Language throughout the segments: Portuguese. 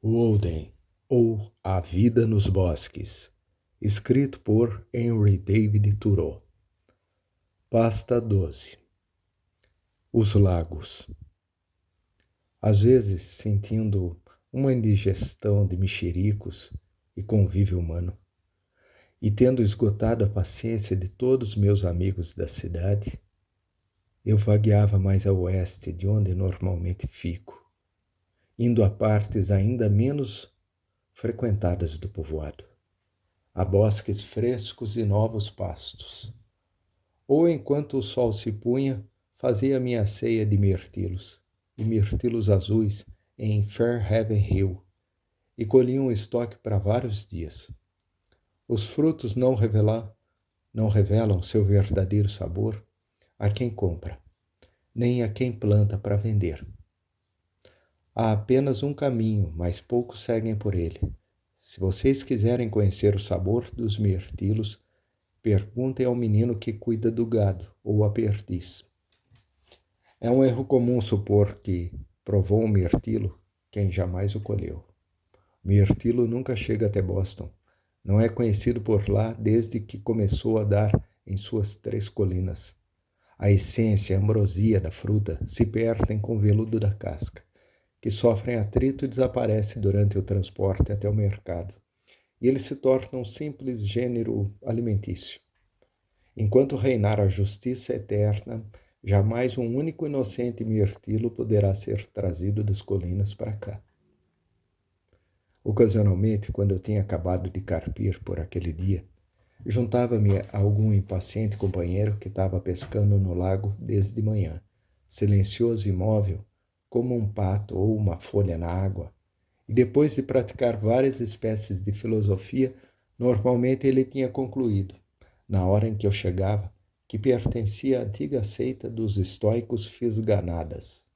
Walden, ou A Vida nos Bosques, escrito por Henry David Thoreau. Pasta 12. Os lagos. Às vezes, sentindo uma indigestão de mexericos e convívio humano, e tendo esgotado a paciência de todos meus amigos da cidade, eu vagueava mais a oeste de onde normalmente fico, indo a partes ainda menos frequentadas do povoado, a bosques frescos e novos pastos. Ou enquanto o sol se punha, fazia minha ceia de mirtilos, e mirtilos azuis em Fairhaven Hill, e colhia um estoque para vários dias. Os frutos não revelam seu verdadeiro sabor a quem compra, nem a quem planta para vender. Há apenas um caminho, mas poucos seguem por ele. Se vocês quiserem conhecer o sabor dos mirtilos, perguntem ao menino que cuida do gado, ou à perdiz. É um erro comum supor que provou um mirtilo quem jamais o colheu. Mirtilo nunca chega até Boston. Não é conhecido por lá desde que começou a dar em suas 3 colinas. A essência e a ambrosia da fruta se perdem com o veludo da casca, que sofrem atrito e desaparece durante o transporte até o mercado, e ele se torna um simples gênero alimentício. Enquanto reinar a justiça eterna, jamais um único inocente mirtilo poderá ser trazido das colinas para cá. Ocasionalmente, quando eu tinha acabado de carpir por aquele dia, juntava-me a algum impaciente companheiro que estava pescando no lago desde manhã, silencioso e imóvel, como um pato ou uma folha na água, e depois de praticar várias espécies de filosofia, normalmente ele tinha concluído, na hora em que eu chegava, que pertencia à antiga seita dos estoicos fisganadas.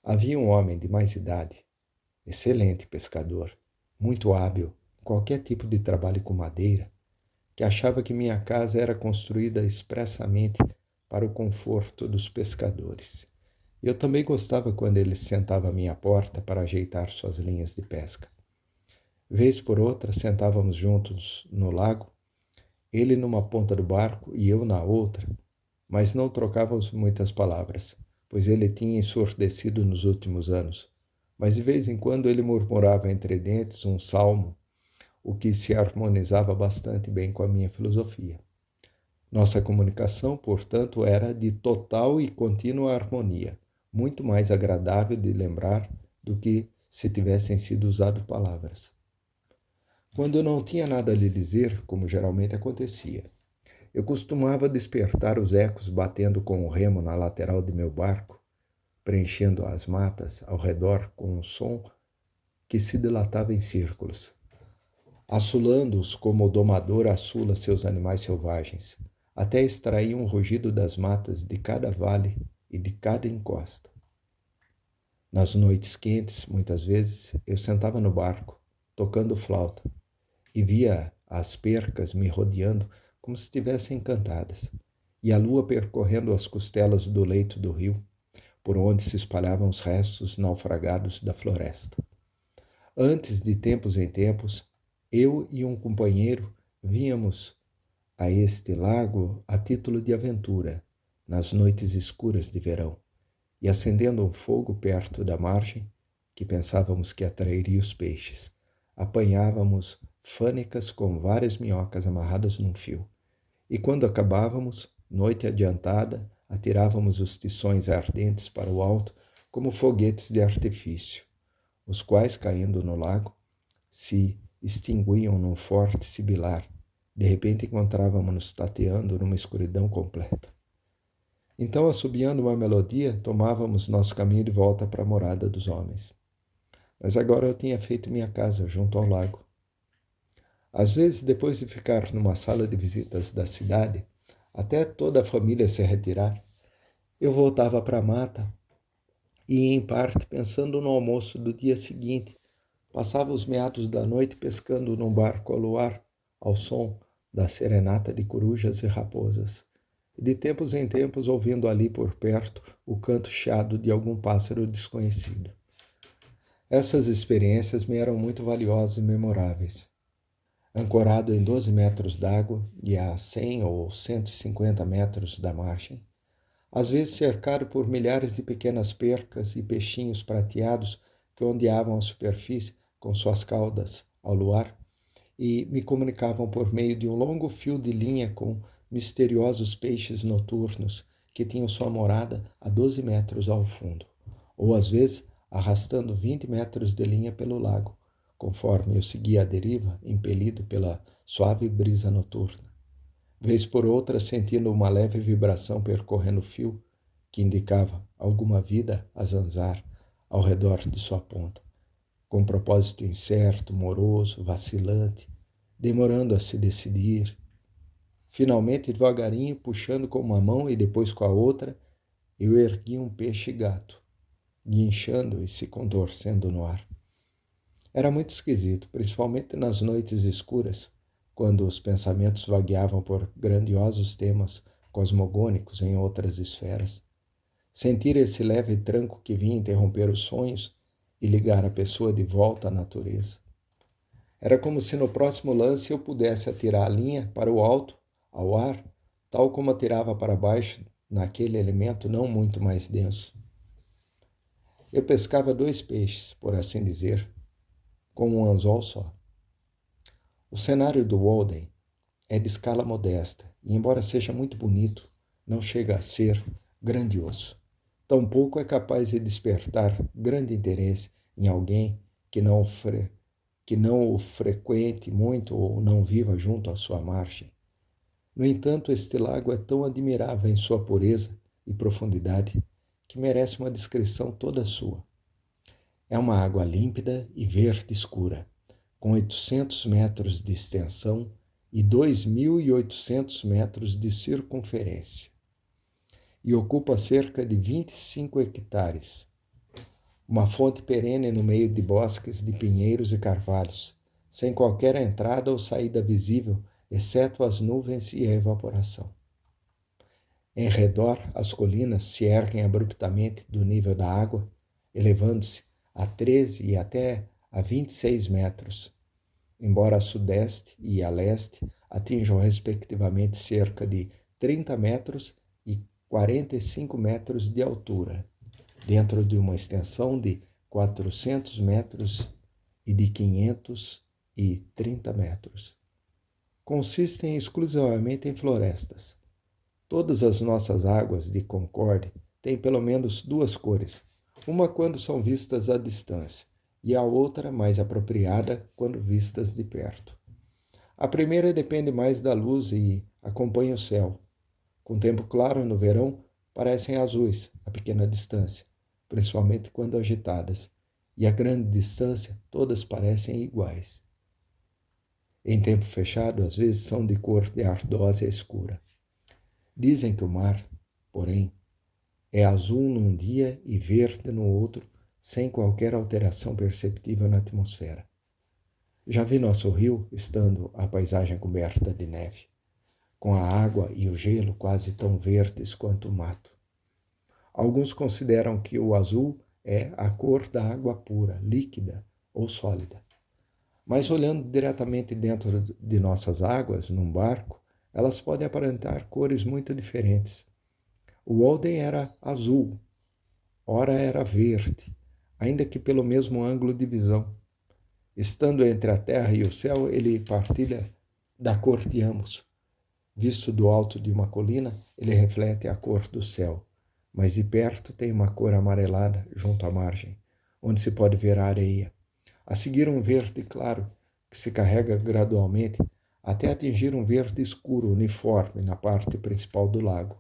Havia um homem de mais idade, excelente pescador, muito hábil em qualquer tipo de trabalho com madeira, que achava que minha casa era construída expressamente para o conforto dos pescadores. Eu também gostava quando ele se sentava à minha porta para ajeitar suas linhas de pesca. Vez por outra, sentávamos juntos no lago, ele numa ponta do barco e eu na outra, mas não trocávamos muitas palavras, pois ele tinha ensurdecido nos últimos anos. Mas de vez em quando ele murmurava entre dentes um salmo, o que se harmonizava bastante bem com a minha filosofia. Nossa comunicação, portanto, era de total e contínua harmonia, muito mais agradável de lembrar do que se tivessem sido usadas palavras. Quando eu não tinha nada a lhe dizer, como geralmente acontecia, eu costumava despertar os ecos batendo com o remo na lateral de meu barco, preenchendo as matas ao redor com um som que se dilatava em círculos, assolando-os como o domador assula seus animais selvagens, até extrair um rugido das matas de cada vale e de cada encosta. Nas noites quentes, muitas vezes, eu sentava no barco, tocando flauta, e via as percas me rodeando como se estivessem encantadas, e a lua percorrendo as costelas do leito do rio, por onde se espalhavam os restos naufragados da floresta. Antes, de tempos em tempos, eu e um companheiro vínhamos a este lago a título de aventura, nas noites escuras de verão, e acendendo um fogo perto da margem, que pensávamos que atrairia os peixes, apanhávamos fânicas com várias minhocas amarradas num fio, e quando acabávamos, noite adiantada, atirávamos os tições ardentes para o alto como foguetes de artifício, os quais, caindo no lago, se extinguiam num forte sibilar. De repente encontrávamos-nos tateando numa escuridão completa. Então, assobiando uma melodia, tomávamos nosso caminho de volta para a morada dos homens. Mas agora eu tinha feito minha casa junto ao lago. Às vezes, depois de ficar numa sala de visitas da cidade, até toda a família se retirar, eu voltava para a mata e, em parte, pensando no almoço do dia seguinte, passava os meados da noite pescando num barco ao luar, ao som da serenata de corujas e raposas, e de tempos em tempos ouvindo ali por perto o canto chiado de algum pássaro desconhecido. Essas experiências me eram muito valiosas e memoráveis. Ancorado em 12 metros d'água e a 100 ou 150 metros da margem, às vezes cercado por milhares de pequenas percas e peixinhos prateados que ondeavam à superfície com suas caudas ao luar e me comunicavam por meio de um longo fio de linha com misteriosos peixes noturnos que tinham sua morada a 12 metros ao fundo, ou às vezes arrastando 20 metros de linha pelo lago, conforme eu seguia a deriva, impelido pela suave brisa noturna. Vez por outra, sentindo uma leve vibração percorrendo o fio, que indicava alguma vida a zanzar ao redor de sua ponta, com propósito incerto, moroso, vacilante, demorando a se decidir. Finalmente, devagarinho, puxando com uma mão e depois com a outra, eu ergui um peixe-gato, guinchando e se contorcendo no ar. Era muito esquisito, principalmente nas noites escuras, quando os pensamentos vagueavam por grandiosos temas cosmogônicos em outras esferas. Sentir esse leve tranco que vinha interromper os sonhos e ligar a pessoa de volta à natureza. Era como se no próximo lance eu pudesse atirar a linha para o alto, ao ar, tal como atirava para baixo naquele elemento não muito mais denso. Eu pescava 2 peixes, por assim dizer, com um anzol só. O cenário do Walden é de escala modesta e, embora seja muito bonito, não chega a ser grandioso. Tampouco é capaz de despertar grande interesse em alguém que não o frequente muito ou não viva junto à sua margem. No entanto, este lago é tão admirável em sua pureza e profundidade que merece uma descrição toda sua. É uma água límpida e verde escura, com 800 metros de extensão e 2.800 metros de circunferência, e ocupa cerca de 25 hectares. Uma fonte perene no meio de bosques de pinheiros e carvalhos, sem qualquer entrada ou saída visível, exceto as nuvens e a evaporação. Em redor, as colinas se erguem abruptamente do nível da água, elevando-se a 13 e até a 26 metros, embora a sudeste e a leste atinjam respectivamente cerca de 30 metros e 45 metros de altura, dentro de uma extensão de 400 metros e de 530 metros. Consistem exclusivamente em florestas. Todas as nossas águas de Concorde têm pelo menos 2 cores, uma quando são vistas à distância e a outra mais apropriada quando vistas de perto. A primeira depende mais da luz e acompanha o céu. Com tempo claro no verão, parecem azuis a pequena distância, principalmente quando agitadas, e a grande distância todas parecem iguais. Em tempo fechado, às vezes são de cor de ardósia escura. Dizem que o mar, porém, é azul num dia e verde no outro, sem qualquer alteração perceptível na atmosfera. Já vi nosso rio estando a paisagem coberta de neve, com a água e o gelo quase tão verdes quanto o mato. Alguns consideram que o azul é a cor da água pura, líquida ou sólida. Mas olhando diretamente dentro de nossas águas, num barco, elas podem aparentar cores muito diferentes. O Walden era azul, ora era verde, ainda que pelo mesmo ângulo de visão. Estando entre a terra e o céu, ele partilha da cor de ambos. Visto do alto de uma colina, ele reflete a cor do céu, mas de perto tem uma cor amarelada junto à margem, onde se pode ver a areia. A seguir um verde claro, que se carrega gradualmente até atingir um verde escuro uniforme na parte principal do lago.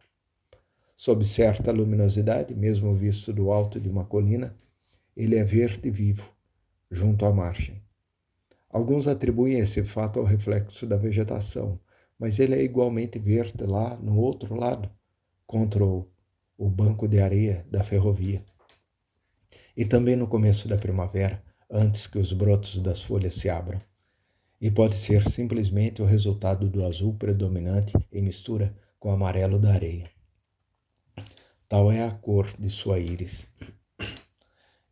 Sob certa luminosidade, mesmo visto do alto de uma colina, ele é verde vivo, junto à margem. Alguns atribuem esse fato ao reflexo da vegetação, mas ele é igualmente verde lá no outro lado, contra o banco de areia da ferrovia. E também no começo da primavera, antes que os brotos das folhas se abram. E pode ser simplesmente o resultado do azul predominante em mistura com o amarelo da areia. Tal é a cor de sua íris.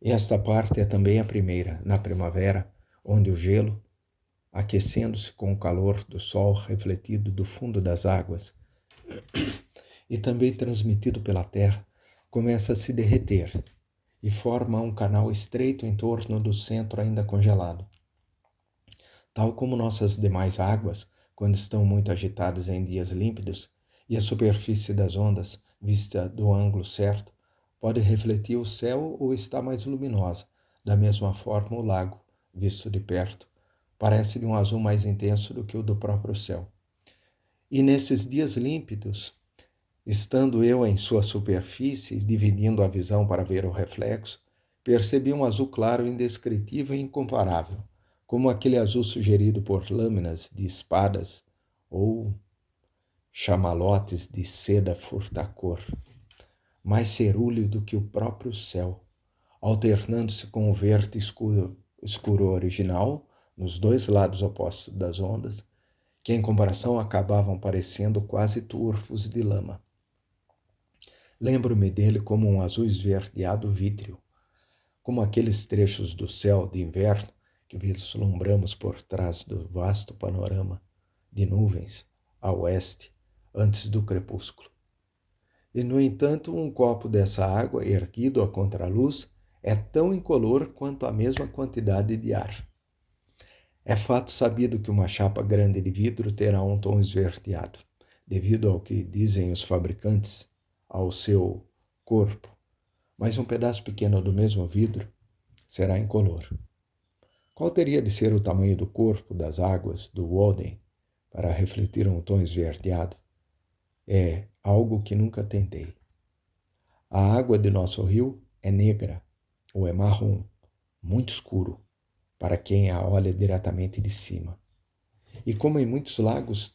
E esta parte é também a primeira, na primavera, onde o gelo, aquecendo-se com o calor do sol refletido do fundo das águas e também transmitido pela terra, começa a se derreter e forma um canal estreito em torno do centro ainda congelado. Tal como nossas demais águas, quando estão muito agitadas em dias límpidos, e a superfície das ondas, vista do ângulo certo, pode refletir o céu ou está mais luminosa. Da mesma forma, o lago, visto de perto, parece de um azul mais intenso do que o do próprio céu. E nesses dias límpidos, estando eu em sua superfície, dividindo a visão para ver o reflexo, percebi um azul claro, indescritível e incomparável, como aquele azul sugerido por lâminas de espadas ou chamalotes de seda furtacor, mais cerúleo do que o próprio céu, alternando-se com o verde escuro original, nos dois lados opostos das ondas, que em comparação acabavam parecendo quase turvos de lama. Lembro-me dele como um azul esverdeado vítreo, como aqueles trechos do céu de inverno que vislumbramos por trás do vasto panorama de nuvens a oeste antes do crepúsculo. E, no entanto, um copo dessa água, erguido à contraluz, é tão incolor quanto a mesma quantidade de ar. É fato sabido que uma chapa grande de vidro terá um tom esverdeado, devido ao que dizem os fabricantes, ao seu corpo, mas um pedaço pequeno do mesmo vidro será incolor. Qual teria de ser o tamanho do corpo das águas do Walden para refletir um tom esverdeado? É algo que nunca tentei. A água de nosso rio é negra ou é marrom, muito escuro, para quem a olha diretamente de cima. E como em muitos lagos,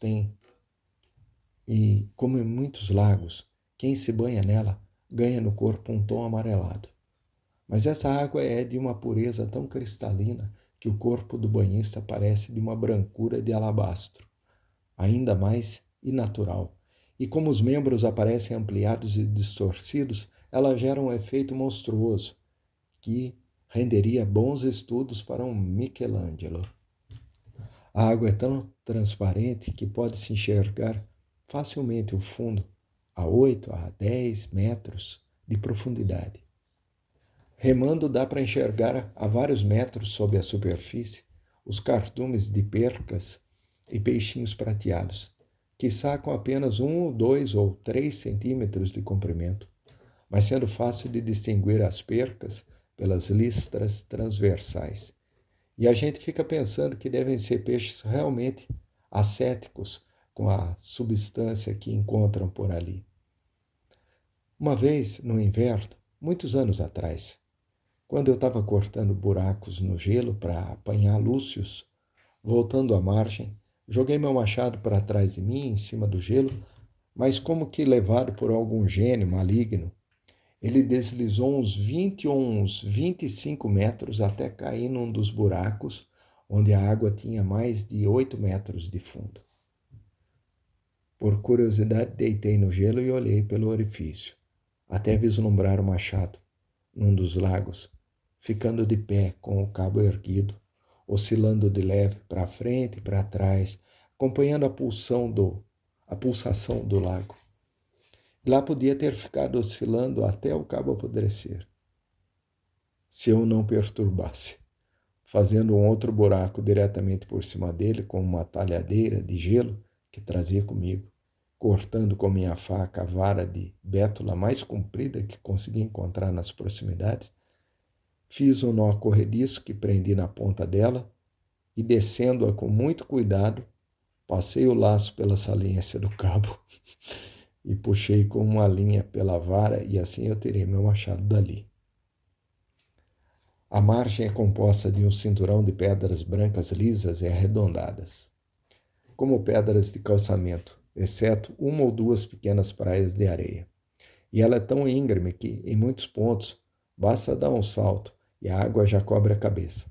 quem se banha nela ganha no corpo um tom amarelado. Mas essa água é de uma pureza tão cristalina que o corpo do banhista parece de uma brancura de alabastro, ainda mais inatural. E como os membros aparecem ampliados e distorcidos, ela gera um efeito monstruoso que renderia bons estudos para um Michelangelo. A água é tão transparente que pode-se enxergar facilmente o fundo a 8 a 10 metros de profundidade. Remando dá para enxergar a vários metros sob a superfície os cardumes de percas e peixinhos prateados, quiçá com apenas 1, 2 ou 3 centímetros de comprimento, mas sendo fácil de distinguir as percas pelas listras transversais. E a gente fica pensando que devem ser peixes realmente ascéticos com a substância que encontram por ali. Uma vez, no inverno, muitos anos atrás, quando eu estava cortando buracos no gelo para apanhar lúcios, voltando à margem, joguei meu machado para trás de mim, em cima do gelo, mas como que levado por algum gênio maligno, ele deslizou uns 20 ou uns 25 metros até cair num dos buracos, onde a água tinha mais de 8 metros de fundo. Por curiosidade, deitei no gelo e olhei pelo orifício, até vislumbrar o machado, num dos lagos, ficando de pé com o cabo erguido, oscilando de leve para frente e para trás, acompanhando a pulsação do lago. Lá podia ter ficado oscilando até o cabo apodrecer, se eu não perturbasse, fazendo um outro buraco diretamente por cima dele com uma talhadeira de gelo que trazia comigo, cortando com minha faca a vara de bétula mais comprida que consegui encontrar nas proximidades. Fiz um nó corrediço que prendi na ponta dela e, descendo-a com muito cuidado, passei o laço pela saliência do cabo e puxei com uma linha pela vara e assim eu tirei meu machado dali. A margem é composta de um cinturão de pedras brancas lisas e arredondadas, como pedras de calçamento, exceto uma ou duas pequenas praias de areia. E ela é tão íngreme que, em muitos pontos, basta dar um salto e a água já cobre a cabeça.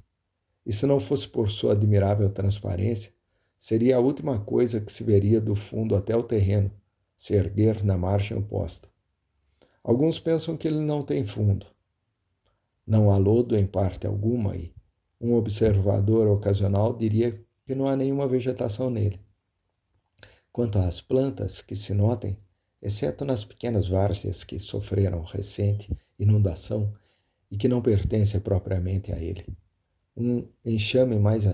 E se não fosse por sua admirável transparência, seria a última coisa que se veria do fundo até o terreno se erguer na margem oposta. Alguns pensam que ele não tem fundo. Não há lodo em parte alguma e um observador ocasional diria que não há nenhuma vegetação nele. Quanto às plantas que se notem, exceto nas pequenas várzeas que sofreram recente inundação e que não pertencem propriamente a ele, um exame mais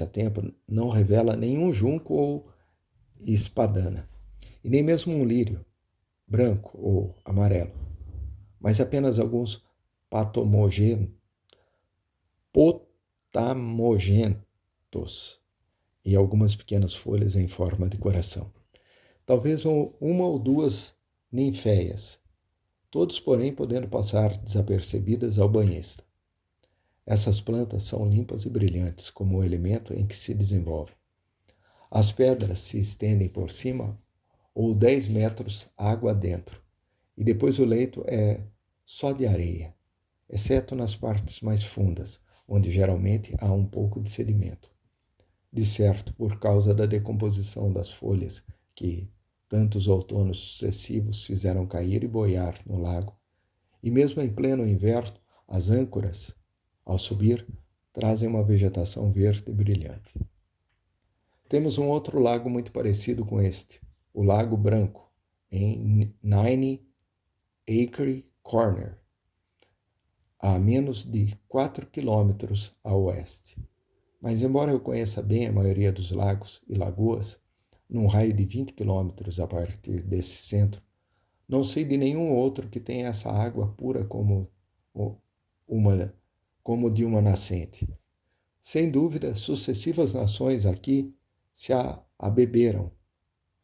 atento não revela nenhum junco ou espadana, e nem mesmo um lírio, branco ou amarelo, mas apenas alguns potamogentos e algumas pequenas folhas em forma de coração. Talvez uma ou duas ninféias, todos, porém, podendo passar desapercebidas ao banhista. Essas plantas são limpas e brilhantes, como o elemento em que se desenvolvem. As pedras se estendem por cima ou 10 metros água adentro, e depois o leito é só de areia, exceto nas partes mais fundas, onde geralmente há um pouco de sedimento. De certo, por causa da decomposição das folhas que tantos outonos sucessivos fizeram cair e boiar no lago, e mesmo em pleno inverno, as âncoras, ao subir, trazem uma vegetação verde e brilhante. Temos um outro lago muito parecido com este, o Lago Branco, em Nine Acre Corner, a menos de 4 quilômetros a oeste. Mas embora eu conheça bem a maioria dos lagos e lagoas, num raio de 20 quilômetros a partir desse centro, não sei de nenhum outro que tenha essa água pura como de uma nascente. Sem dúvida, sucessivas nações aqui se a beberam,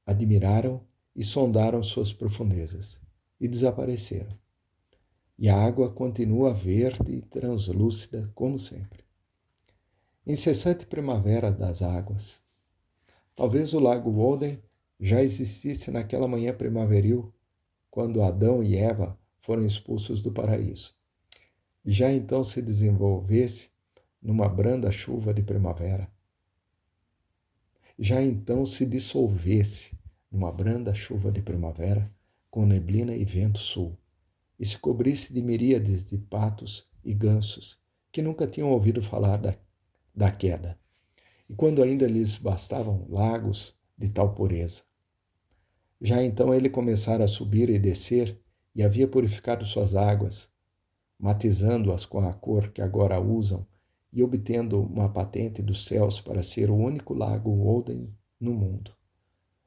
admiraram e sondaram suas profundezas, e desapareceram. E a água continua verde e translúcida como sempre. Incessante primavera das águas. Talvez o lago Walden já existisse naquela manhã primaveril, quando Adão e Eva foram expulsos do paraíso, e já então se desenvolvesse numa branda chuva de primavera. Já então se dissolvesse numa branda chuva de primavera, com neblina e vento sul, e se cobrisse de miríades de patos e gansos que nunca tinham ouvido falar da queda, e quando ainda lhes bastavam lagos de tal pureza. Já então ele começara a subir e descer, e havia purificado suas águas, matizando-as com a cor que agora usam e obtendo uma patente dos céus para ser o único lago Walden no mundo.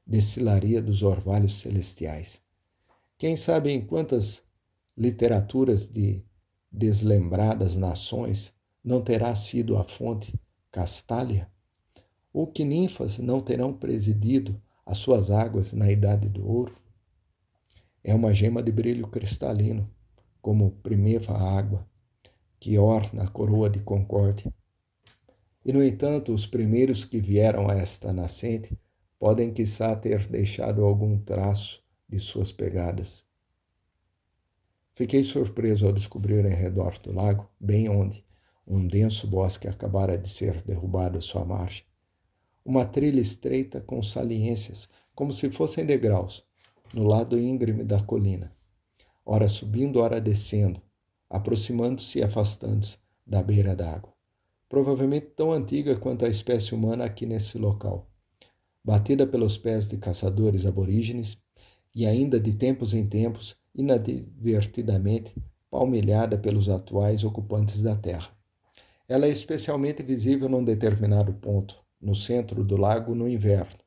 Destilaria dos orvalhos celestiais. Quem sabe em quantas literaturas de deslembradas nações não terá sido a fonte Castália? Ou que ninfas não terão presidido as suas águas na Idade do Ouro? É uma gema de brilho cristalino, como primeva água, que orna a coroa de Concórdia. E, no entanto, os primeiros que vieram a esta nascente podem, quiçá, ter deixado algum traço de suas pegadas. Fiquei surpreso ao descobrir em redor do lago, bem onde um denso bosque acabara de ser derrubado à sua margem, uma trilha estreita com saliências, como se fossem degraus, no lado íngreme da colina, ora subindo, ora descendo, aproximando-se e afastando-se da beira d'água, provavelmente tão antiga quanto a espécie humana aqui nesse local, batida pelos pés de caçadores aborígenes e ainda de tempos em tempos inadvertidamente palmilhada pelos atuais ocupantes da terra. Ela é especialmente visível num determinado ponto, no centro do lago no inverno,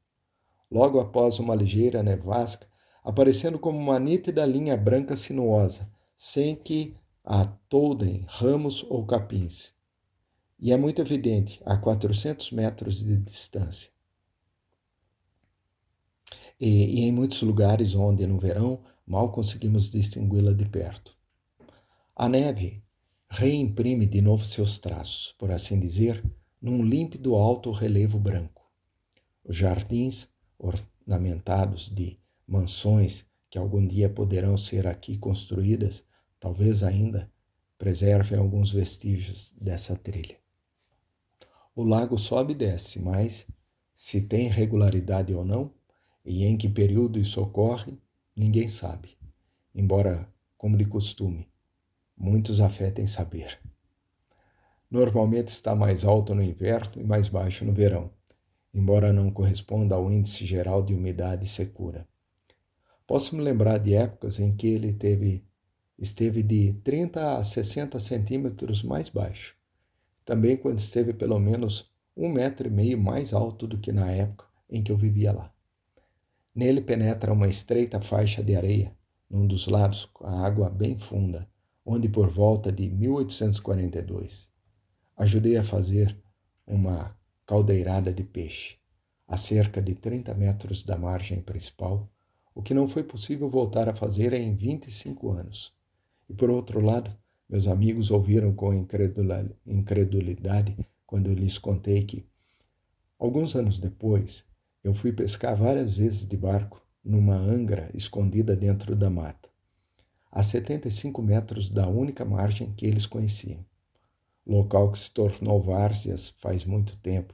logo após uma ligeira nevasca, aparecendo como uma nítida linha branca sinuosa, sem que a toldem ramos ou capins. E é muito evidente, a 400 metros de distância. E em muitos lugares onde, no verão, mal conseguimos distingui-la de perto. A neve reimprime de novo seus traços, por assim dizer, num límpido alto relevo branco. Os jardins, ornamentados de mansões que algum dia poderão ser aqui construídas, talvez ainda preservem alguns vestígios dessa trilha. O lago sobe e desce, mas, se tem regularidade ou não, e em que período isso ocorre, ninguém sabe, embora, como de costume, Muitos afetem saber. Normalmente está mais alto no inverno e mais baixo no verão, embora não corresponda ao índice geral de umidade e secura. Posso me lembrar de épocas em que ele esteve de 30 a 60 centímetros mais baixo. Também quando esteve pelo menos 1,5 metro mais alto do que na época em que eu vivia lá. Nele penetra uma estreita faixa de areia, num dos lados com a água bem funda, onde por volta de 1842 ajudei a fazer uma caldeirada de peixe, a cerca de 30 metros da margem principal, o que não foi possível voltar a fazer em 25 anos. E por outro lado, meus amigos ouviram com incredulidade quando eu lhes contei que, alguns anos depois, eu fui pescar várias vezes de barco numa angra escondida dentro da mata, a 75 metros da única margem que eles conheciam, local que se tornou várzeas faz muito tempo.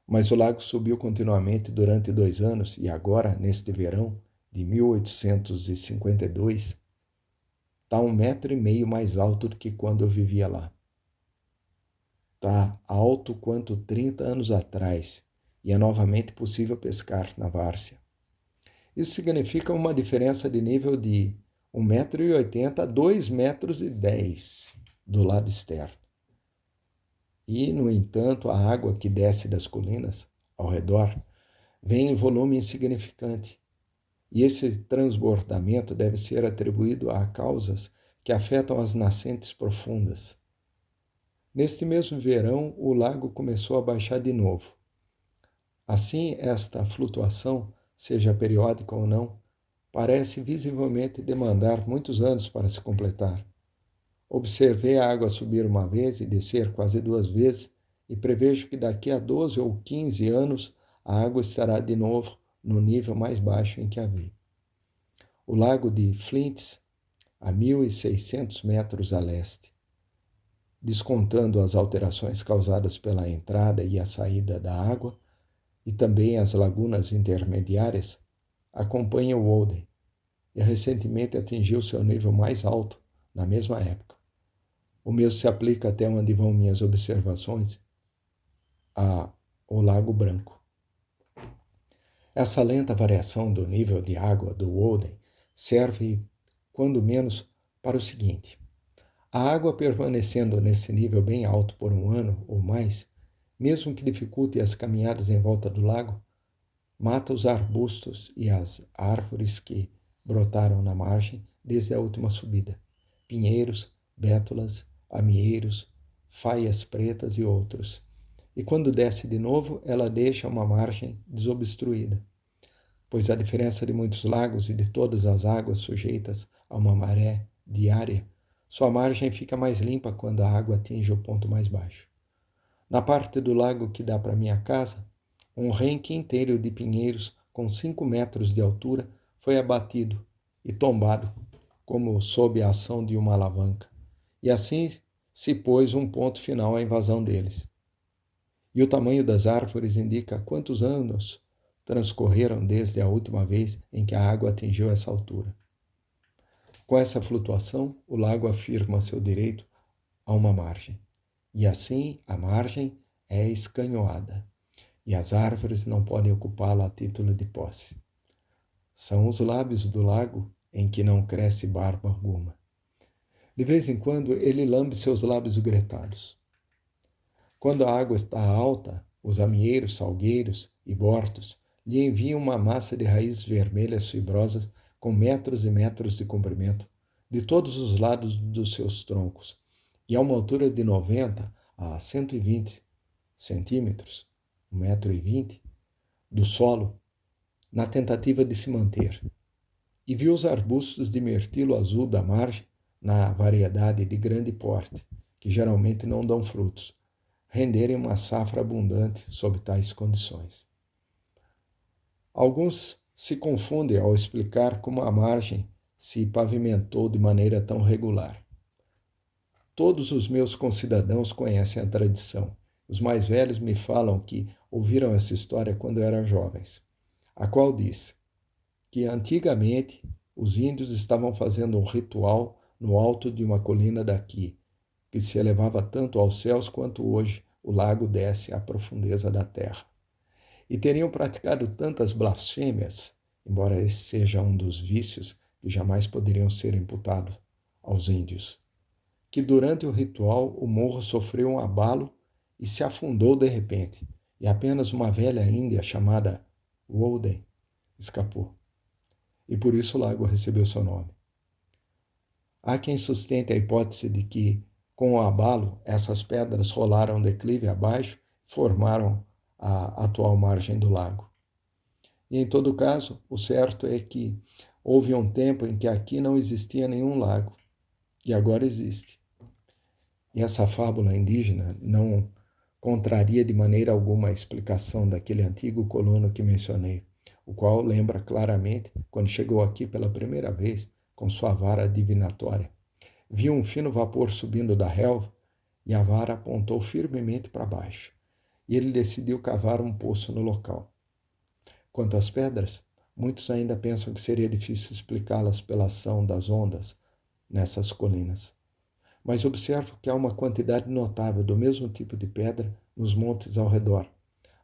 Mas o lago subiu continuamente durante 2 anos e agora, neste verão de 1852, está 1,5 metro mais alto do que quando eu vivia lá. Está alto quanto 30 anos atrás e é novamente possível pescar na várzea. Isso significa uma diferença de nível de 1,80 m a 2,10 m do lado externo. E, no entanto, a água que desce das colinas ao redor vem em volume insignificante. E esse transbordamento deve ser atribuído a causas que afetam as nascentes profundas. Neste mesmo verão, o lago começou a baixar de novo. Assim, esta flutuação, seja periódica ou não, parece visivelmente demandar muitos anos para se completar. Observei a água subir uma vez e descer quase 2 vezes e prevejo que daqui a 12 ou 15 anos a água estará de novo no nível mais baixo em que a vi. O lago de Flint, a 1.600 metros a leste, descontando as alterações causadas pela entrada e a saída da água, e também as lagunas intermediárias, acompanha o Walden e recentemente atingiu seu nível mais alto na mesma época. O mesmo se aplica até onde vão minhas observações, ao Lago Branco. Essa lenta variação do nível de água do Walden serve, quando menos, para o seguinte: a água permanecendo nesse nível bem alto por 1 ano ou mais, mesmo que dificulte as caminhadas em volta do lago, mata os arbustos e as árvores que brotaram na margem desde a última subida, pinheiros, bétulas, amieiros, faias pretas e outros. E quando desce de novo, ela deixa uma margem desobstruída, pois a diferença de muitos lagos e de todas as águas sujeitas a uma maré diária, sua margem fica mais limpa quando a água atinge o ponto mais baixo. Na parte do lago que dá para minha casa, um renque inteiro de pinheiros com 5 metros de altura foi abatido e tombado, como sob a ação de uma alavanca, e assim se pôs um ponto final à invasão deles. E o tamanho das árvores indica quantos anos transcorreram desde a última vez em que a água atingiu essa altura. Com essa flutuação, o lago afirma seu direito a uma margem, e assim a margem é escanhoada, e as árvores não podem ocupá-la a título de posse. São os lábios do lago em que não cresce barba alguma. De vez em quando ele lambe seus lábios gretados. Quando a água está alta, os amieiros, salgueiros e bortos lhe enviam uma massa de raízes vermelhas fibrosas com metros e metros de comprimento, de todos os lados dos seus troncos, e a uma altura de 90 a 120 centímetros, 1,20 m, do solo, na tentativa de se manter. E viu os arbustos de mirtilo azul da margem, na variedade de grande porte, que geralmente não dão frutos, renderem uma safra abundante sob tais condições. Alguns se confundem ao explicar como a margem se pavimentou de maneira tão regular. Todos os meus concidadãos conhecem a tradição. Os mais velhos me falam que ouviram essa história quando eram jovens, a qual diz que antigamente os índios estavam fazendo um ritual no alto de uma colina daqui, que se elevava tanto aos céus quanto hoje o lago desce à profundeza da terra. E teriam praticado tantas blasfêmias, embora esse seja um dos vícios que jamais poderiam ser imputados aos índios, que durante o ritual o morro sofreu um abalo e se afundou de repente, e apenas uma velha índia chamada Woden escapou. E por isso o lago recebeu seu nome. Há quem sustente a hipótese de que, com o abalo, essas pedras rolaram declive abaixo e formaram a atual margem do lago. E em todo caso, o certo é que houve um tempo em que aqui não existia nenhum lago, e agora existe. E essa fábula indígena não contraria de maneira alguma a explicação daquele antigo colono que mencionei, o qual lembra claramente quando chegou aqui pela primeira vez com sua vara divinatória. Viu um fino vapor subindo da relva e a vara apontou firmemente para baixo. E ele decidiu cavar um poço no local. Quanto às pedras, muitos ainda pensam que seria difícil explicá-las pela ação das ondas nessas colinas. Mas observo que há uma quantidade notável do mesmo tipo de pedra nos montes ao redor,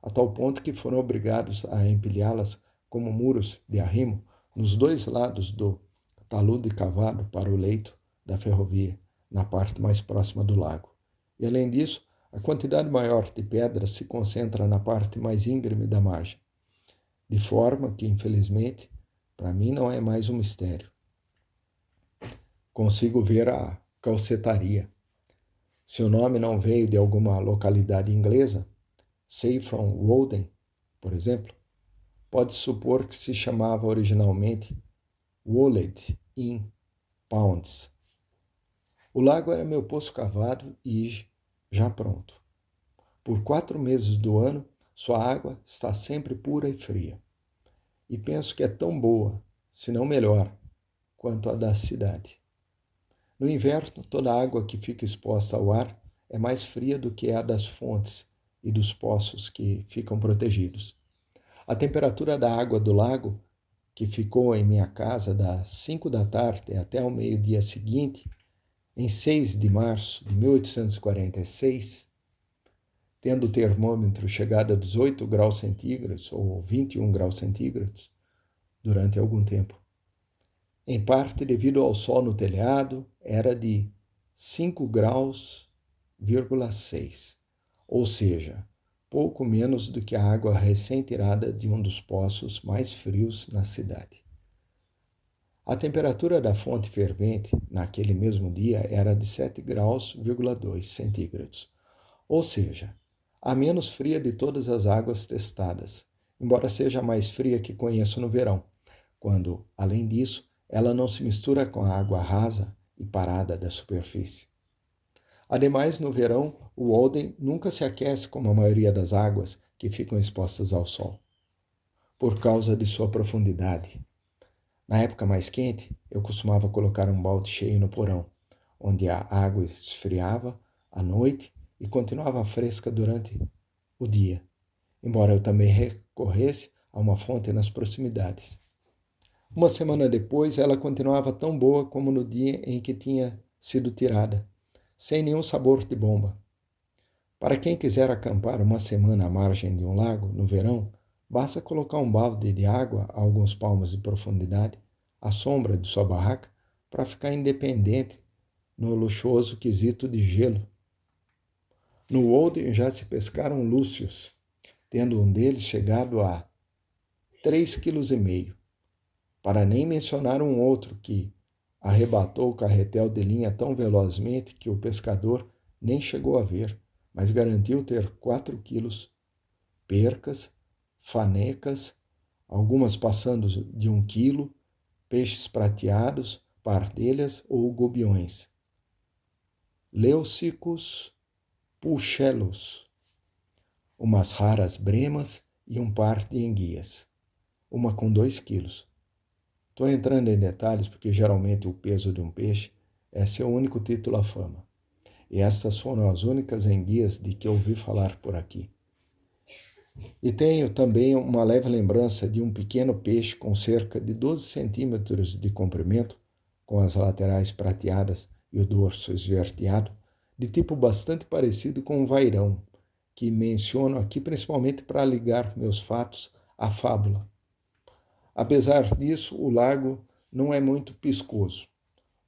a tal ponto que foram obrigados a empilhá-las como muros de arrimo nos dois lados do talude cavado para o leito da ferrovia, na parte mais próxima do lago. E além disso, a quantidade maior de pedras se concentra na parte mais íngreme da margem, de forma que, infelizmente, para mim não é mais um mistério. Consigo ver a calcetaria. Se o nome não veio de alguma localidade inglesa, Saffron Walden, por exemplo, pode supor que se chamava originalmente Wooled in Pounds. O lago era meu poço cavado e já pronto. Por 4 meses do ano, sua água está sempre pura e fria. E penso que é tão boa, se não melhor, quanto a da cidade. No inverno, toda a água que fica exposta ao ar é mais fria do que a das fontes e dos poços que ficam protegidos. A temperatura da água do lago, que ficou em minha casa das 5 da tarde até ao meio-dia seguinte, em 6 de março de 1846, tendo o termômetro chegado a 18 graus centígrados ou 21 graus centígrados durante algum tempo. Em parte devido ao sol no telhado, era de 5 graus,6, ou seja, pouco menos do que a água recém-tirada de um dos poços mais frios na cidade. A temperatura da fonte fervente, naquele mesmo dia, era de 7 graus,2 centígrados, ou seja, a menos fria de todas as águas testadas, embora seja a mais fria que conheço no verão, quando, além disso, ela não se mistura com a água rasa e parada da superfície. Ademais, no verão, o Walden nunca se aquece como a maioria das águas que ficam expostas ao sol, por causa de sua profundidade. Na época mais quente, eu costumava colocar um balde cheio no porão, onde a água esfriava à noite e continuava fresca durante o dia, embora eu também recorresse a uma fonte nas proximidades. Uma semana depois, ela continuava tão boa como no dia em que tinha sido tirada, sem nenhum sabor de bomba. Para quem quiser acampar uma semana à margem de um lago, no verão, basta colocar um balde de água a alguns palmos de profundidade, à sombra de sua barraca, para ficar independente no luxuoso quesito de gelo. No Walden já se pescaram lúcios, tendo um deles chegado a 3,5 kg, para nem mencionar um outro que arrebatou o carretel de linha tão velozmente que o pescador nem chegou a ver, mas garantiu ter 4 quilos, percas, fanecas, algumas passando de 1 quilo, peixes prateados, pardelhas ou gobiões, leucicos, puchelos, umas raras bremas e um par de enguias, uma com 2 quilos. Estou entrando em detalhes porque geralmente o peso de um peixe é seu único título à fama. E estas foram as únicas enguias de que ouvi falar por aqui. E tenho também uma leve lembrança de um pequeno peixe com cerca de 12 centímetros de comprimento, com as laterais prateadas e o dorso esverdeado, de tipo bastante parecido com o vairão, que menciono aqui principalmente para ligar meus fatos à fábula. Apesar disso, o lago não é muito piscoso.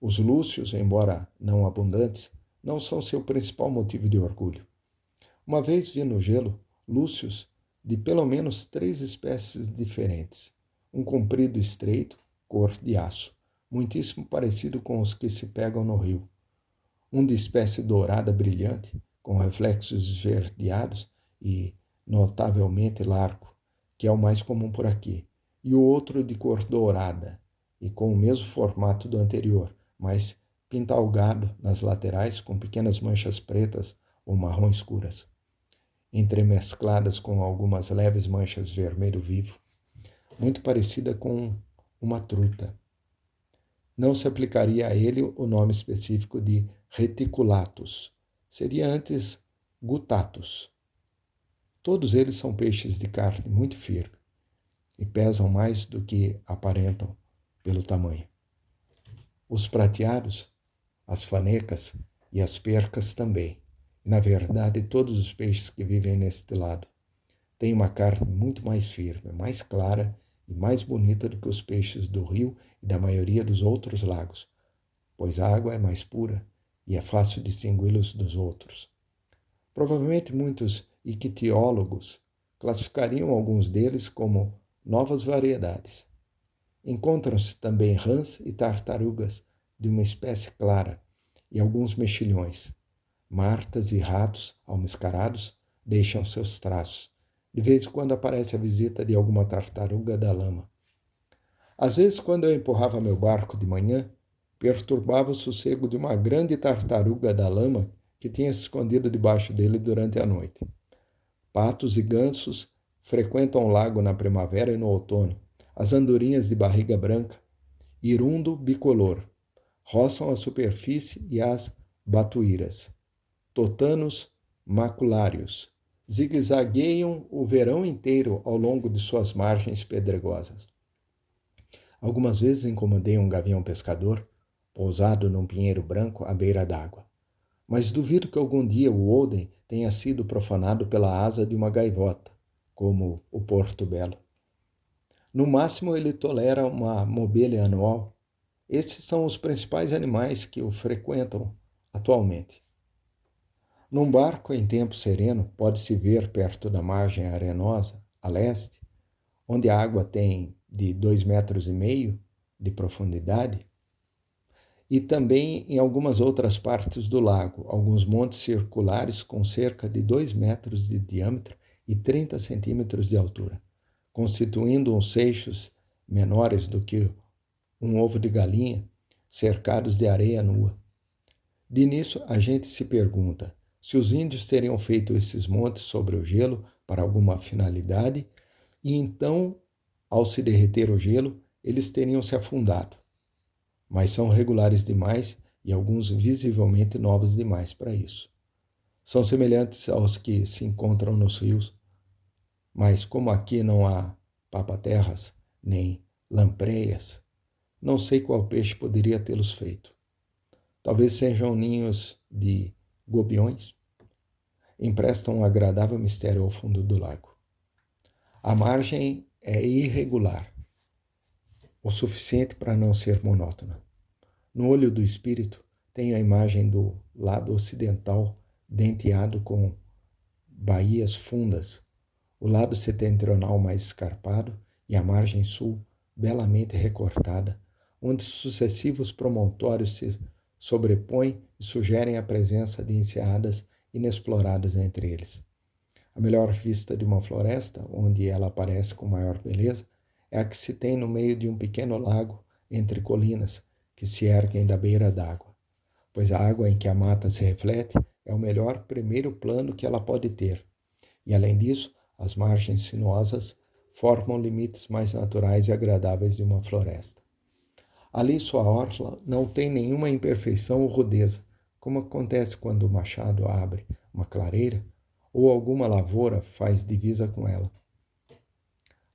Os lúcios, embora não abundantes, não são seu principal motivo de orgulho. Uma vez vi no gelo lúcios de pelo menos 3 espécies diferentes. Um comprido estreito, cor de aço, muitíssimo parecido com os que se pegam no rio. Um de espécie dourada brilhante, com reflexos esverdeados e notavelmente largo, que é o mais comum por aqui, e o outro de cor dourada e com o mesmo formato do anterior, mas pintalgado nas laterais com pequenas manchas pretas ou marrom escuras, entremescladas com algumas leves manchas vermelho vivo, muito parecida com uma truta. Não se aplicaria a ele o nome específico de reticulatus, seria antes gutatus. Todos eles são peixes de carne muito firme e pesam mais do que aparentam pelo tamanho. Os prateados, as fanecas e as percas também. E, na verdade, todos os peixes que vivem neste lado têm uma carne muito mais firme, mais clara e mais bonita do que os peixes do rio e da maioria dos outros lagos, pois a água é mais pura e é fácil distingui-los dos outros. Provavelmente muitos ictiólogos classificariam alguns deles como novas variedades. Encontram-se também rãs e tartarugas de uma espécie clara e alguns mexilhões. Martas e ratos almiscarados deixam seus traços. De vez em quando aparece a visita de alguma tartaruga da lama. Às vezes, quando eu empurrava meu barco de manhã, perturbava o sossego de uma grande tartaruga da lama que tinha se escondido debaixo dele durante a noite. Patos e gansos frequentam o lago na primavera e no outono. As andorinhas de barriga branca, irundo bicolor, roçam a superfície e as batuíras. Totanos maculários zigue-zagueiam o verão inteiro ao longo de suas margens pedregosas. Algumas vezes incomodei um gavião pescador, pousado num pinheiro branco à beira d'água. Mas duvido que algum dia o Oden tenha sido profanado pela asa de uma gaivota, como o Porto Belo. No máximo, ele tolera uma mobília anual. Esses são os principais animais que o frequentam atualmente. Num barco em tempo sereno, pode-se ver perto da margem arenosa, a leste, onde a água tem de 2,5 metros de profundidade, e também em algumas outras partes do lago, alguns montes circulares com cerca de 2 metros de diâmetro e 30 centímetros de altura, constituindo uns seixos menores do que um ovo de galinha, cercados de areia nua. De início, a gente se pergunta se os índios teriam feito esses montes sobre o gelo para alguma finalidade, e então, ao se derreter o gelo, eles teriam se afundado. Mas são regulares demais e alguns visivelmente novos demais para isso. São semelhantes aos que se encontram nos rios, mas como aqui não há papaterras nem lampreias, não sei qual peixe poderia tê-los feito. Talvez sejam ninhos de gobiões, emprestam um agradável mistério ao fundo do lago. A margem é irregular, o suficiente para não ser monótona. No olho do espírito, tenho a imagem do lado ocidental denteado com baías fundas, o lado setentrional mais escarpado e a margem sul belamente recortada, onde sucessivos promontórios se sobrepõem e sugerem a presença de enseadas inexploradas entre eles. A melhor vista de uma floresta, onde ela aparece com maior beleza, é a que se tem no meio de um pequeno lago entre colinas que se erguem da beira d'água, pois a água em que a mata se reflete é o melhor primeiro plano que ela pode ter. E, além disso, as margens sinuosas formam limites mais naturais e agradáveis de uma floresta. Ali sua orla não tem nenhuma imperfeição ou rudeza, como acontece quando o machado abre uma clareira ou alguma lavoura faz divisa com ela.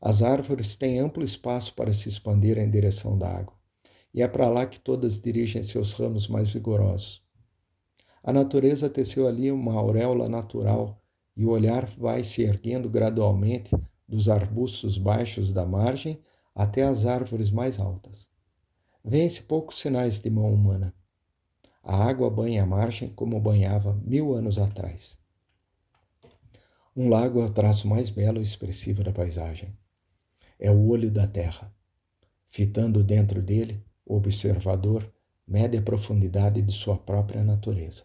As árvores têm amplo espaço para se expandir em direção da água, e é para lá que todas dirigem seus ramos mais vigorosos. A natureza teceu ali uma auréola natural e o olhar vai se erguendo gradualmente dos arbustos baixos da margem até as árvores mais altas. Vêem-se poucos sinais de mão humana. A água banha a margem como banhava 1000 anos atrás. Um lago é o traço mais belo e expressivo da paisagem. É o olho da terra. Fitando dentro dele, o observador mede a profundidade de sua própria natureza.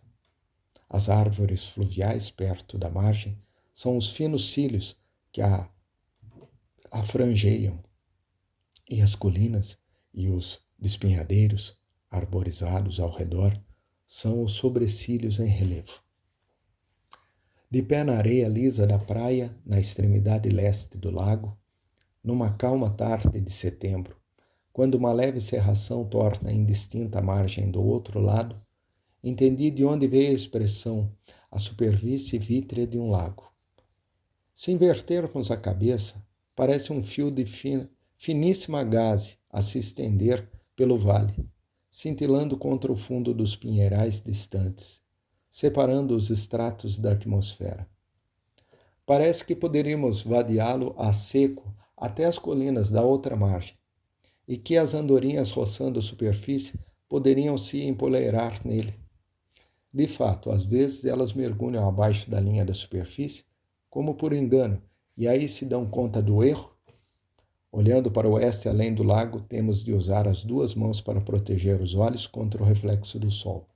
As árvores fluviais perto da margem são os finos cílios que a franjeiam, e as colinas e os despenhadeiros arborizados ao redor são os sobrecílios em relevo. De pé na areia lisa da praia, na extremidade leste do lago, numa calma tarde de setembro, quando uma leve cerração torna indistinta a margem do outro lado, entendi de onde veio a expressão a superfície vítrea de um lago. Se invertermos a cabeça, parece um fio de finíssima gaze a se estender pelo vale, cintilando contra o fundo dos pinheirais distantes, separando os estratos da atmosfera. Parece que poderíamos vadeá-lo a seco até as colinas da outra margem, e que as andorinhas roçando a superfície poderiam se empoleirar nele. De fato, às vezes elas mergulham abaixo da linha da superfície, como por engano, e aí se dão conta do erro. Olhando para o oeste além do lago, temos de usar as duas mãos para proteger os olhos contra o reflexo do sol.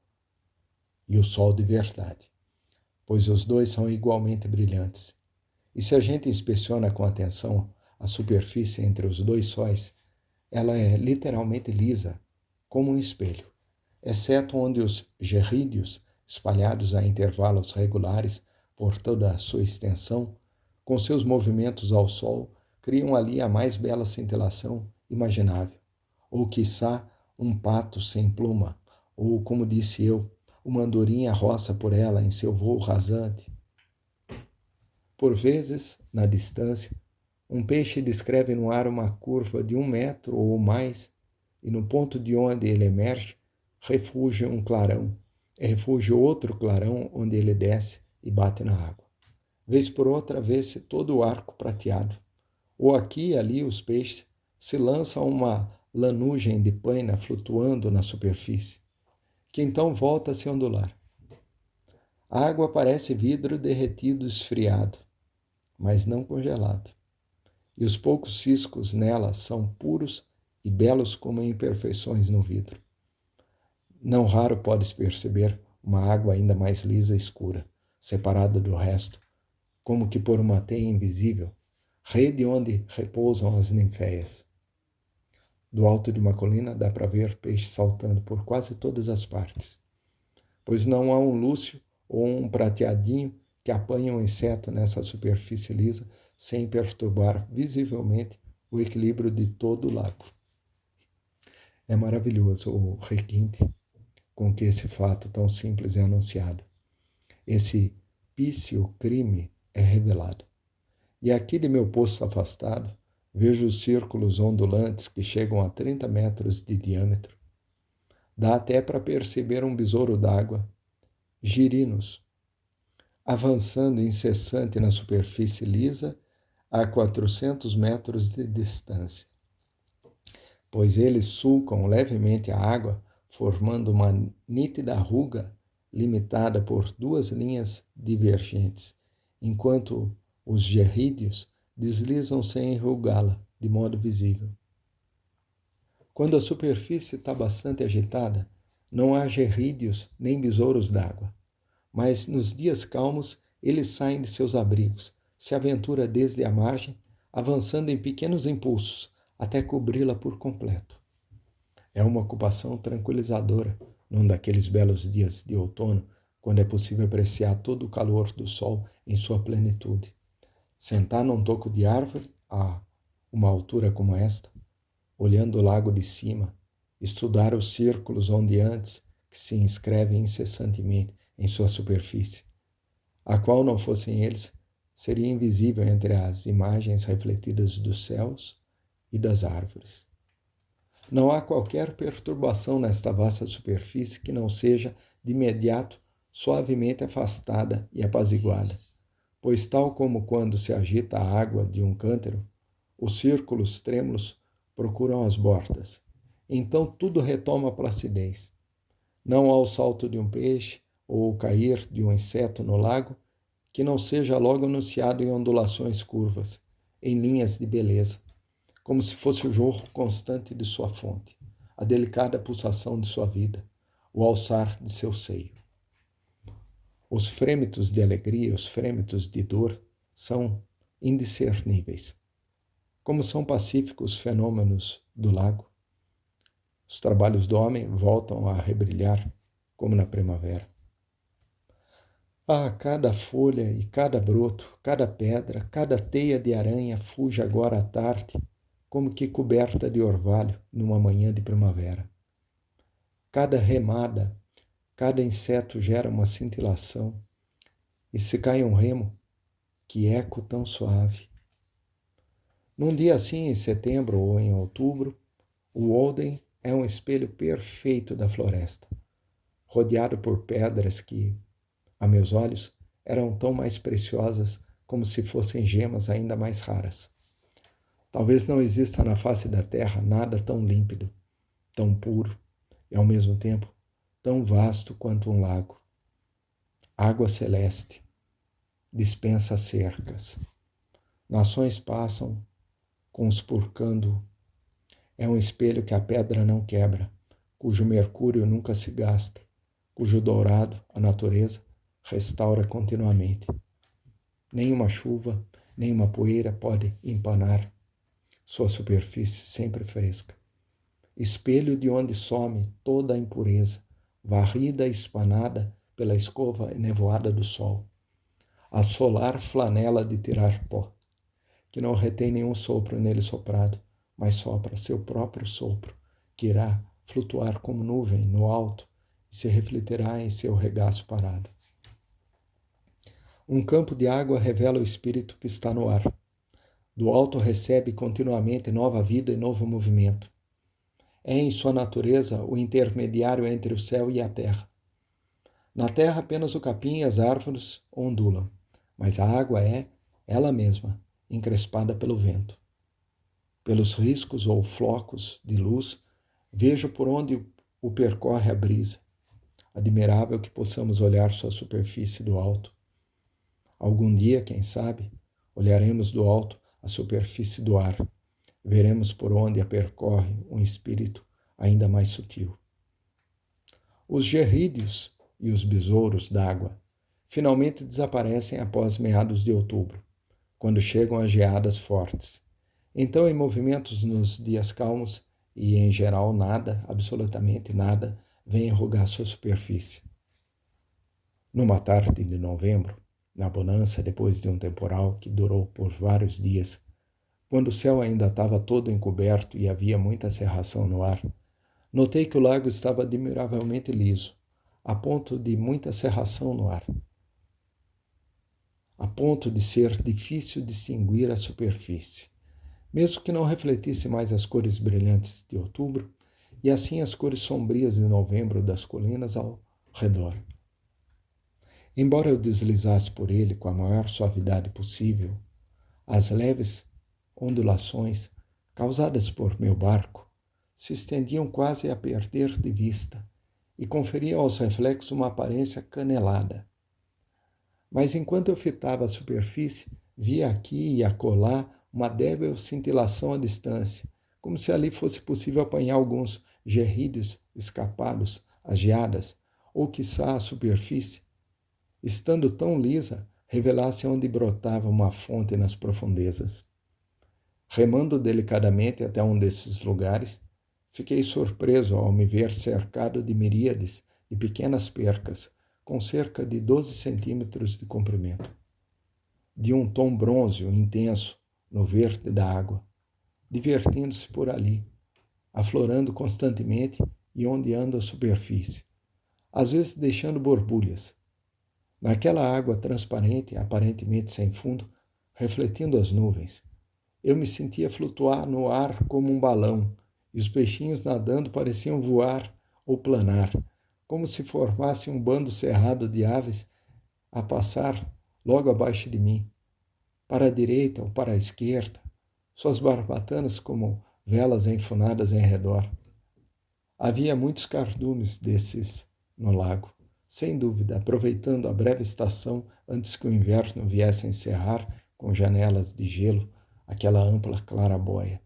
E o sol de verdade, pois os dois são igualmente brilhantes. E se a gente inspeciona com atenção a superfície entre os dois sóis, ela é literalmente lisa, como um espelho, exceto onde os gerrídeos, espalhados a intervalos regulares por toda a sua extensão, com seus movimentos ao sol, criam ali a mais bela cintilação imaginável. Ou, quiçá, um pato sem pluma, ou, como disse eu, uma andorinha roça por ela em seu voo rasante. Por vezes, na distância, um peixe descreve no ar uma curva de 1 metro ou mais, e no ponto de onde ele emerge, refúgio um clarão, e refúgio outro clarão onde ele desce e bate na água. Vez por outra, vê-se todo o arco prateado, ou aqui e ali os peixes se lançam uma lanugem de paina flutuando na superfície, que então volta a se ondular. A água parece vidro derretido esfriado, mas não congelado, e os poucos ciscos nela são puros e belos como imperfeições no vidro. Não raro podes perceber uma água ainda mais lisa e escura, separada do resto, como que por uma teia invisível, rede onde repousam as ninféias. Do alto de uma colina dá para ver peixes saltando por quase todas as partes, pois não há um lúcio ou um prateadinho que apanhe um inseto nessa superfície lisa sem perturbar visivelmente o equilíbrio de todo o lago. É maravilhoso o requinte com que esse fato tão simples é anunciado. Esse pício crime é revelado. E aqui de meu posto afastado, vejo os círculos ondulantes que chegam a 30 metros de diâmetro. Dá até para perceber um besouro d'água, girinos, avançando incessante na superfície lisa a 400 metros de distância, pois eles sulcam levemente a água, formando uma nítida ruga limitada por 2 linhas divergentes, enquanto os gerrídeos deslizam sem enrugá-la de modo visível. Quando a superfície está bastante agitada, não há gerrídeos nem besouros d'água, mas nos dias calmos eles saem de seus abrigos, se aventura desde a margem, avançando em pequenos impulsos até cobri-la por completo. É uma ocupação tranquilizadora num daqueles belos dias de outono, quando é possível apreciar todo o calor do sol em sua plenitude. Sentar num toco de árvore a uma altura como esta, olhando o lago de cima, estudar os círculos ondeantes que se inscrevem incessantemente em sua superfície, a qual não fossem eles, seria invisível entre as imagens refletidas dos céus e das árvores. Não há qualquer perturbação nesta vasta superfície que não seja, de imediato, suavemente afastada e apaziguada, pois tal como quando se agita a água de um cântaro, os círculos trêmulos procuram as bordas. Então tudo retoma a placidez. Não há o salto de um peixe ou o cair de um inseto no lago que não seja logo anunciado em ondulações curvas, em linhas de beleza, como se fosse o jorro constante de sua fonte, a delicada pulsação de sua vida, o alçar de seu seio. Os frêmitos de alegria e os frêmitos de dor são indiscerníveis. Como são pacíficos os fenômenos do lago, os trabalhos do homem voltam a rebrilhar como na primavera. Ah, cada folha e cada broto, cada pedra, cada teia de aranha fuge agora à tarde, como que coberta de orvalho numa manhã de primavera. Cada remada, cada inseto gera uma cintilação, e se cai um remo, que eco tão suave. Num dia assim, em setembro ou em outubro, o Walden é um espelho perfeito da floresta, rodeado por pedras que, a meus olhos, eram tão mais preciosas como se fossem gemas ainda mais raras. Talvez não exista na face da terra nada tão límpido, tão puro e, ao mesmo tempo, tão vasto quanto um lago. Água celeste, dispensa cercas. Nações passam, conspurcando. É um espelho que a pedra não quebra, cujo mercúrio nunca se gasta, cujo dourado, a natureza, restaura continuamente. Nenhuma chuva, nenhuma poeira pode empanar sua superfície sempre fresca. Espelho de onde some toda a impureza, varrida e espanada pela escova nevoada do sol. A solar flanela de tirar pó, que não retém nenhum sopro nele soprado, mas sopra seu próprio sopro, que irá flutuar como nuvem no alto e se refletirá em seu regaço parado. Um campo de água revela o espírito que está no ar. Do alto recebe continuamente nova vida e novo movimento. É em sua natureza o intermediário entre o céu e a terra. Na terra apenas o capim e as árvores ondulam, mas a água é, ela mesma, encrespada pelo vento. Pelos riscos ou flocos de luz, vejo por onde o percorre a brisa. Admirável que possamos olhar sua superfície do alto. Algum dia, quem sabe, olharemos do alto a superfície do ar. Veremos por onde a percorre um espírito ainda mais sutil. Os gerrídeos e os besouros d'água finalmente desaparecem após meados de outubro, quando chegam as geadas fortes. Então, em movimentos nos dias calmos, e em geral nada, absolutamente nada, vem enrugar sua superfície. Numa tarde de novembro, na bonança depois de um temporal que durou por vários dias, quando o céu ainda estava todo encoberto e havia muita cerração no ar, notei que o lago estava admiravelmente liso, a ponto de muita cerração no ar, a ponto de ser difícil distinguir a superfície, mesmo que não refletisse mais as cores brilhantes de outubro e assim as cores sombrias de novembro das colinas ao redor. Embora eu deslizasse por ele com a maior suavidade possível, as leves ondulações causadas por meu barco se estendiam quase a perder de vista e conferiam aos reflexos uma aparência canelada. Mas enquanto eu fitava a superfície, via aqui e acolá uma débil cintilação à distância, como se ali fosse possível apanhar alguns gerrídeos escapados às geadas, ou quiçá a superfície, estando tão lisa, revelasse onde brotava uma fonte nas profundezas. Remando delicadamente até um desses lugares, fiquei surpreso ao me ver cercado de miríades de pequenas percas, com cerca de 12 centímetros de comprimento, de um tom brônzeo intenso no verde da água, divertindo-se por ali, aflorando constantemente e ondeando a superfície, às vezes deixando borbulhas. Naquela água transparente, aparentemente sem fundo, refletindo as nuvens, eu me sentia flutuar no ar como um balão e os peixinhos nadando pareciam voar ou planar, como se formassem um bando cerrado de aves a passar logo abaixo de mim, para a direita ou para a esquerda, suas barbatanas como velas enfunadas em redor. Havia muitos cardumes desses no lago, sem dúvida, aproveitando a breve estação antes que o inverno viesse encerrar com janelas de gelo aquela ampla clarabóia,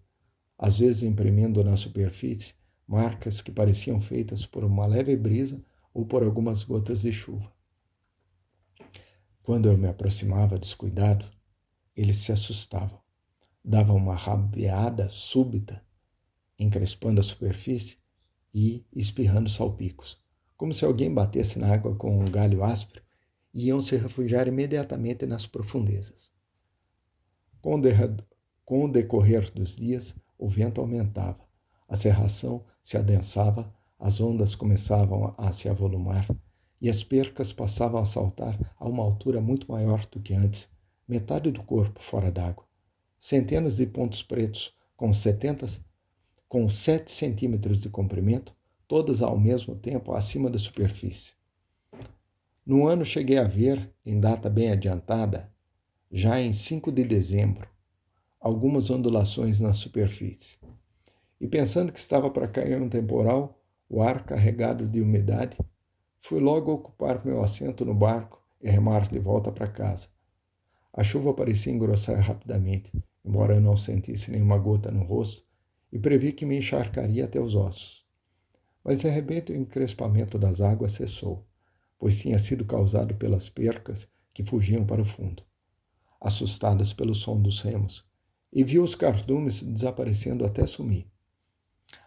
às vezes imprimindo na superfície marcas que pareciam feitas por uma leve brisa ou por algumas gotas de chuva. Quando eu me aproximava descuidado, eles se assustavam, davam uma rabeada súbita, encrespando a superfície e espirrando salpicos, como se alguém batesse na água com um galho áspero, e iam se refugiar imediatamente nas profundezas. Com o decorrer dos dias, o vento aumentava, a cerração se adensava, as ondas começavam a se avolumar, e as percas passavam a saltar a uma altura muito maior do que antes, metade do corpo fora d'água. Centenas de pontos pretos com 7 centímetros de comprimento, todas ao mesmo tempo acima da superfície. No ano cheguei a ver, em data bem adiantada, já em 5 de dezembro, algumas ondulações na superfície. E pensando que estava para cair um temporal, o ar carregado de umidade, fui logo ocupar meu assento no barco e remar de volta para casa. A chuva parecia engrossar rapidamente, embora eu não sentisse nenhuma gota no rosto, e previ que me encharcaria até os ossos. Mas de repente o encrespamento das águas cessou, pois tinha sido causado pelas percas que fugiam para o fundo, assustadas pelo som dos remos, e vi os cardumes desaparecendo até sumir.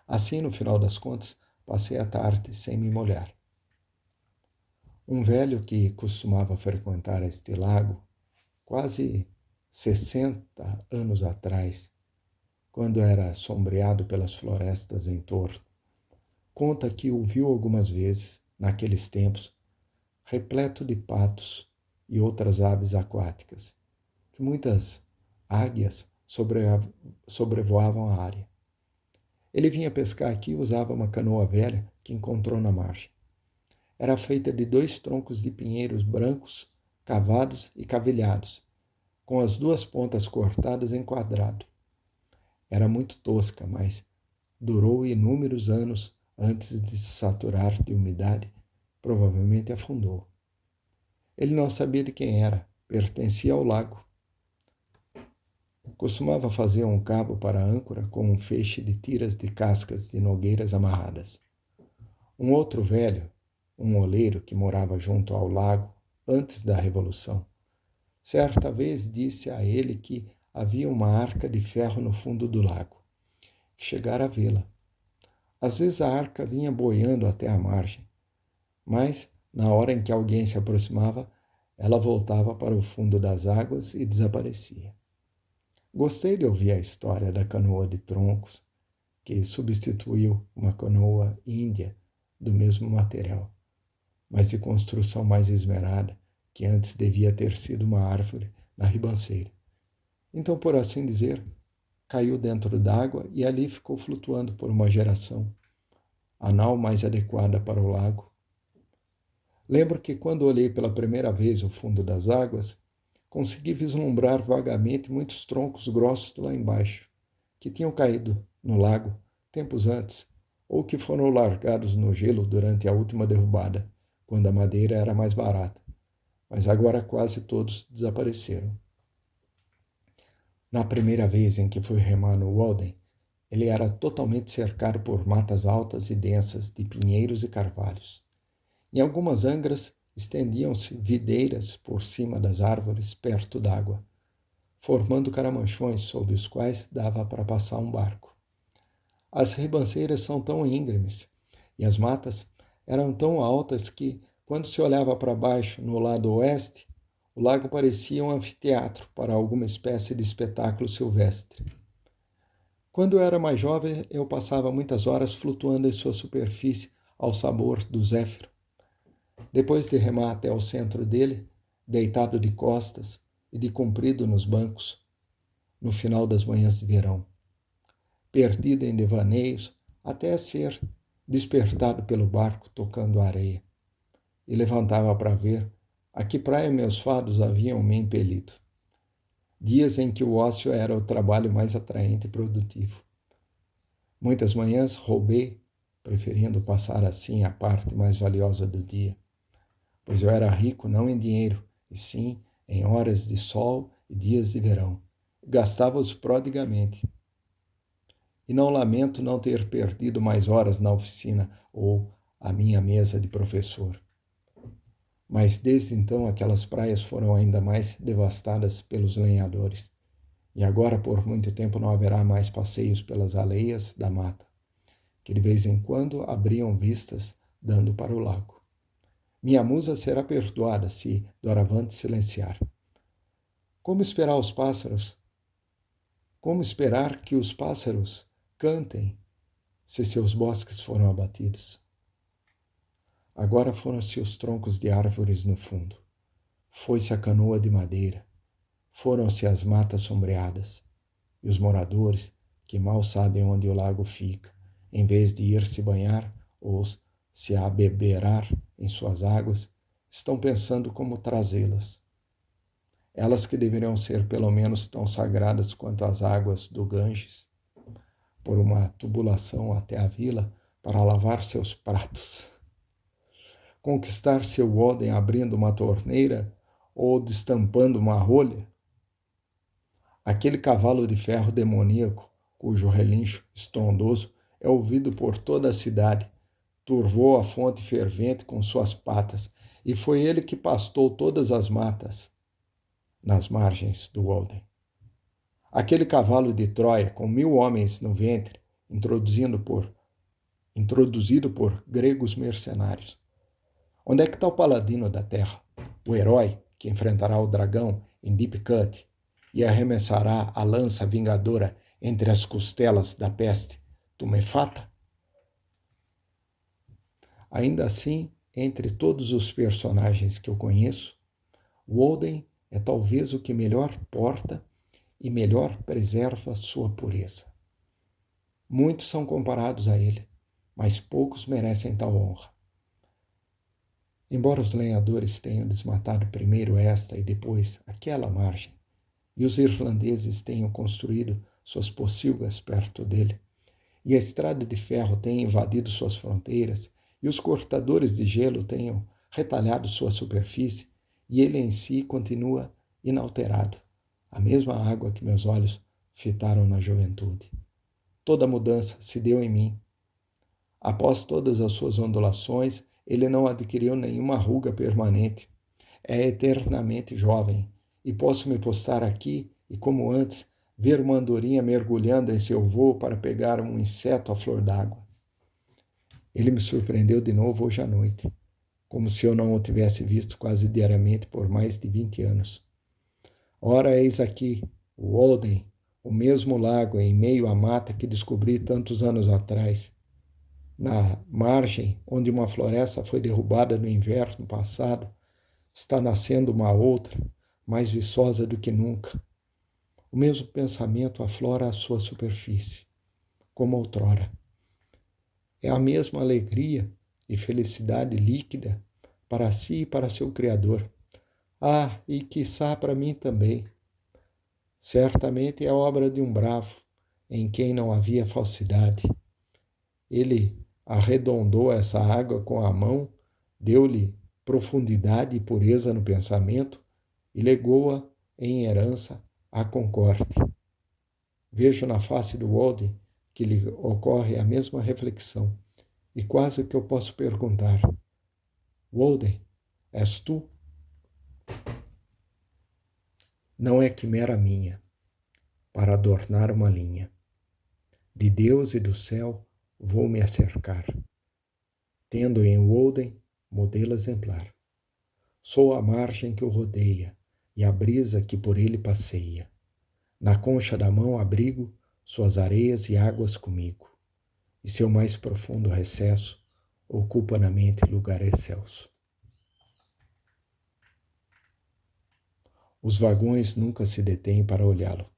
Assim, no final das contas, passei a tarde sem me molhar. Um velho que costumava frequentar este lago, quase 60 anos atrás, quando era sombreado pelas florestas em torno, conta que o viu algumas vezes, naqueles tempos, repleto de patos e outras aves aquáticas, que muitas águias sobrevoavam a área. Ele vinha pescar aqui e usava uma canoa velha que encontrou na margem. Era feita de 2 troncos de pinheiros brancos, cavados e cavilhados, com as 2 pontas cortadas em quadrado. Era muito tosca, mas durou inúmeros anos antes de se saturar de umidade, provavelmente afundou. Ele não sabia de quem era, pertencia ao lago. Costumava fazer um cabo para a âncora com um feixe de tiras de cascas de nogueiras amarradas. Um outro velho, um oleiro que morava junto ao lago antes da Revolução, certa vez disse a ele que havia uma arca de ferro no fundo do lago, que chegara a vê-la. Às vezes a arca vinha boiando até a margem, mas, na hora em que alguém se aproximava, ela voltava para o fundo das águas e desaparecia. Gostei de ouvir a história da canoa de troncos, que substituiu uma canoa índia do mesmo material, mas de construção mais esmerada, que antes devia ter sido uma árvore na ribanceira. Então, por assim dizer, caiu dentro d'água e ali ficou flutuando por uma geração, a nau mais adequada para o lago. Lembro que quando olhei pela primeira vez o fundo das águas, consegui vislumbrar vagamente muitos troncos grossos lá embaixo, que tinham caído no lago tempos antes, ou que foram largados no gelo durante a última derrubada, quando a madeira era mais barata, mas agora quase todos desapareceram. Na primeira vez em que fui remar no Walden, ele era totalmente cercado por matas altas e densas de pinheiros e carvalhos. Em algumas angras estendiam-se videiras por cima das árvores perto d'água, formando caramanchões sob os quais dava para passar um barco. As ribanceiras são tão íngremes e as matas eram tão altas que, quando se olhava para baixo no lado oeste, o lago parecia um anfiteatro para alguma espécie de espetáculo silvestre. Quando eu era mais jovem, eu passava muitas horas flutuando em sua superfície ao sabor do zéfiro. Depois de remar até o centro dele, deitado de costas e de comprido nos bancos, no final das manhãs de verão. perdido em devaneios, até ser despertado pelo barco tocando a areia. E levantava para ver a que praia meus fados haviam me impelido. Dias em que o ócio era o trabalho mais atraente e produtivo. Muitas manhãs roubei, preferindo passar assim a parte mais valiosa do dia, pois eu era rico não em dinheiro, e sim em horas de sol e dias de verão. Gastava-os prodigamente. E não lamento não ter perdido mais horas na oficina ou à minha mesa de professor. Mas desde então aquelas praias foram ainda mais devastadas pelos lenhadores, e agora por muito tempo não haverá mais passeios pelas aleias da mata, que de vez em quando abriam vistas dando para o lago. Minha musa será perdoada se doravante silenciar. Como esperar os pássaros? Como esperar que os pássaros cantem se seus bosques foram abatidos? Agora foram-se os troncos de árvores no fundo. Foi-se a canoa de madeira. Foram-se as matas sombreadas. E os moradores, que mal sabem onde o lago fica, em vez de ir se banhar ou se abeberar em suas águas, estão pensando como trazê-las. Elas que deveriam ser pelo menos tão sagradas quanto as águas do Ganges, por uma tubulação até a vila para lavar seus pratos. Conquistar seu Odem abrindo uma torneira ou destampando uma rolha? Aquele cavalo de ferro demoníaco, cujo relincho estrondoso é ouvido por toda a cidade, turvou a fonte fervente com suas patas, e foi ele que pastou todas as matas nas margens do Odem. Aquele cavalo de Troia, com 1000 homens no ventre, introduzido por gregos mercenários. Onde é que está o paladino da terra, o herói que enfrentará o dragão em Deep Cut e arremessará a lança vingadora entre as costelas da peste tumefata? Ainda assim, entre todos os personagens que eu conheço, Odem é talvez o que melhor porta e melhor preserva sua pureza. Muitos são comparados a ele, mas poucos merecem tal honra. Embora os lenhadores tenham desmatado primeiro esta e depois aquela margem, e os irlandeses tenham construído suas pocilgas perto dele, e a estrada de ferro tenha invadido suas fronteiras, e os cortadores de gelo tenham retalhado sua superfície, e ele em si continua inalterado, a mesma água que meus olhos fitaram na juventude. Toda mudança se deu em mim. Após todas as suas ondulações, ele não adquiriu nenhuma ruga permanente. É eternamente jovem, e posso me postar aqui e, como antes, ver uma andorinha mergulhando em seu voo para pegar um inseto à flor d'água. Ele me surpreendeu de novo hoje à noite, como se eu não o tivesse visto quase diariamente por mais de 20 anos. Ora, eis aqui, o Odem, o mesmo lago em meio à mata que descobri tantos anos atrás, na margem onde uma floresta foi derrubada no inverno passado, está nascendo uma outra, mais viçosa do que nunca. O mesmo pensamento aflora a sua superfície, como outrora. É a mesma alegria e felicidade líquida para si e para seu Criador. Ah, e quiçá para mim também. Certamente é obra de um bravo, em quem não havia falsidade. Ele arredondou essa água com a mão, deu-lhe profundidade e pureza no pensamento e legou-a em herança à Concorde. Vejo na face do Odem que lhe ocorre a mesma reflexão, e quase que eu posso perguntar: Odem, és tu? Não é quimera minha, para adornar uma linha. De Deus e do céu vou me acercar, tendo em Odem modelo exemplar. Sou a margem que o rodeia e a brisa que por ele passeia. Na concha da mão abrigo suas areias e águas comigo, e seu mais profundo recesso ocupa na mente lugar excelso. Os vagões nunca se detêm para olhá-lo.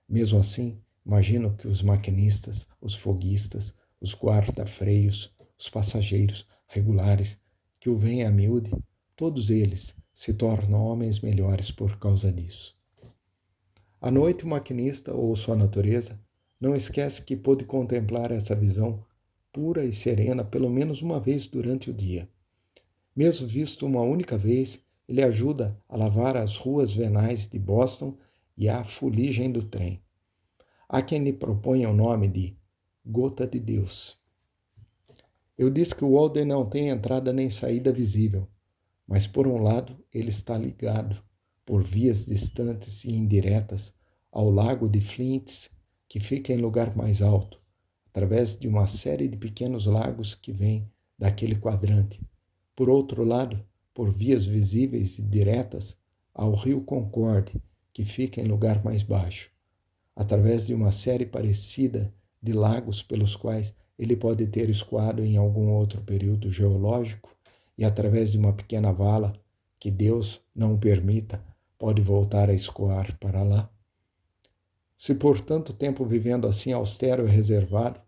Mesmo assim, Imagino que os maquinistas, os foguistas, os guarda-freios, os passageiros regulares, que o veem a miúde, todos eles se tornam homens melhores por causa disso. À noite, o maquinista ou sua natureza não esquece que pôde contemplar essa visão pura e serena pelo menos uma vez durante o dia. Mesmo visto uma única vez, ele ajuda a lavar as ruas venais de Boston e a fuligem do trem. Há quem lhe proponha o nome de Gota de Deus. Eu disse que o Walden não tem entrada nem saída visível, mas por um lado ele está ligado, por vias distantes e indiretas, ao lago de Flints, que fica em lugar mais alto, através de uma série de pequenos lagos que vêm daquele quadrante. Por outro lado, por vias visíveis e diretas, ao rio Concorde, que fica em lugar mais baixo, através de uma série parecida de lagos pelos quais ele pode ter escoado em algum outro período geológico, e através de uma pequena vala que Deus não o permita, pode voltar a escoar para lá. Se por tanto tempo vivendo assim austero e reservado,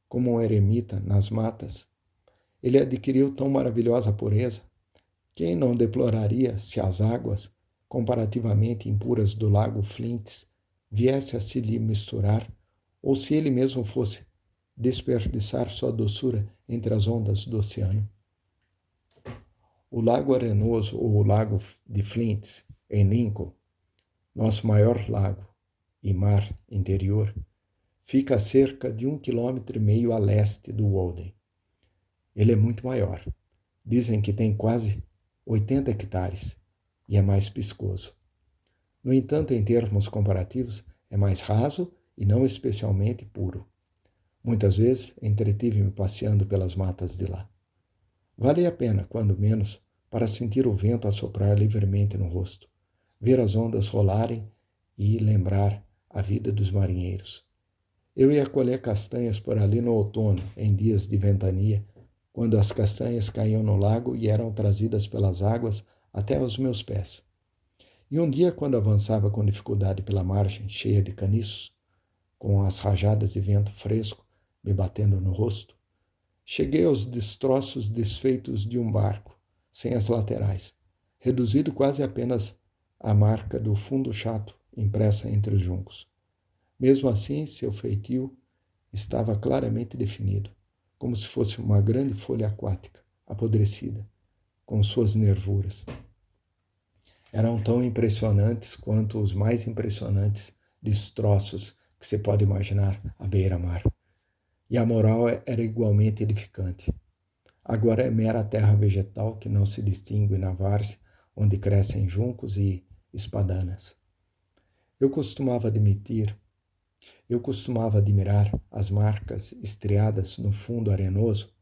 como um eremita nas matas, ele adquiriu tão maravilhosa pureza, quem não deploraria se as águas, comparativamente impuras do lago Flints, viesse a se lhe misturar, ou se ele mesmo fosse desperdiçar sua doçura entre as ondas do oceano? O Lago Arenoso, ou o Lago de Flints, em Lincoln, nosso maior lago e mar interior, fica a cerca de 1,5 km a leste do Walden. Ele é muito maior. Dizem que tem quase 80 hectares e é mais piscoso. No entanto, em termos comparativos, é mais raso e não especialmente puro. Muitas vezes entretive-me passeando pelas matas de lá. Vale a pena, quando menos, para sentir o vento assoprar livremente no rosto, ver as ondas rolarem e lembrar a vida dos marinheiros. Eu ia colher castanhas por ali no outono, em dias de ventania, quando as castanhas caíam no lago e eram trazidas pelas águas até os meus pés. E um dia, quando avançava com dificuldade pela margem, cheia de caniços, com as rajadas de vento fresco me batendo no rosto, cheguei aos destroços desfeitos de um barco, sem as laterais, reduzido quase apenas à marca do fundo chato impressa entre os juncos. Mesmo assim, seu feitio estava claramente definido, como se fosse uma grande folha aquática, apodrecida, com suas nervuras. Eram tão impressionantes quanto os mais impressionantes destroços que se pode imaginar à beira-mar. E a moral era igualmente edificante. Agora é mera terra vegetal que não se distingue na várzea, onde crescem juncos e espadanas. Eu costumava admirar as marcas estriadas no fundo arenoso,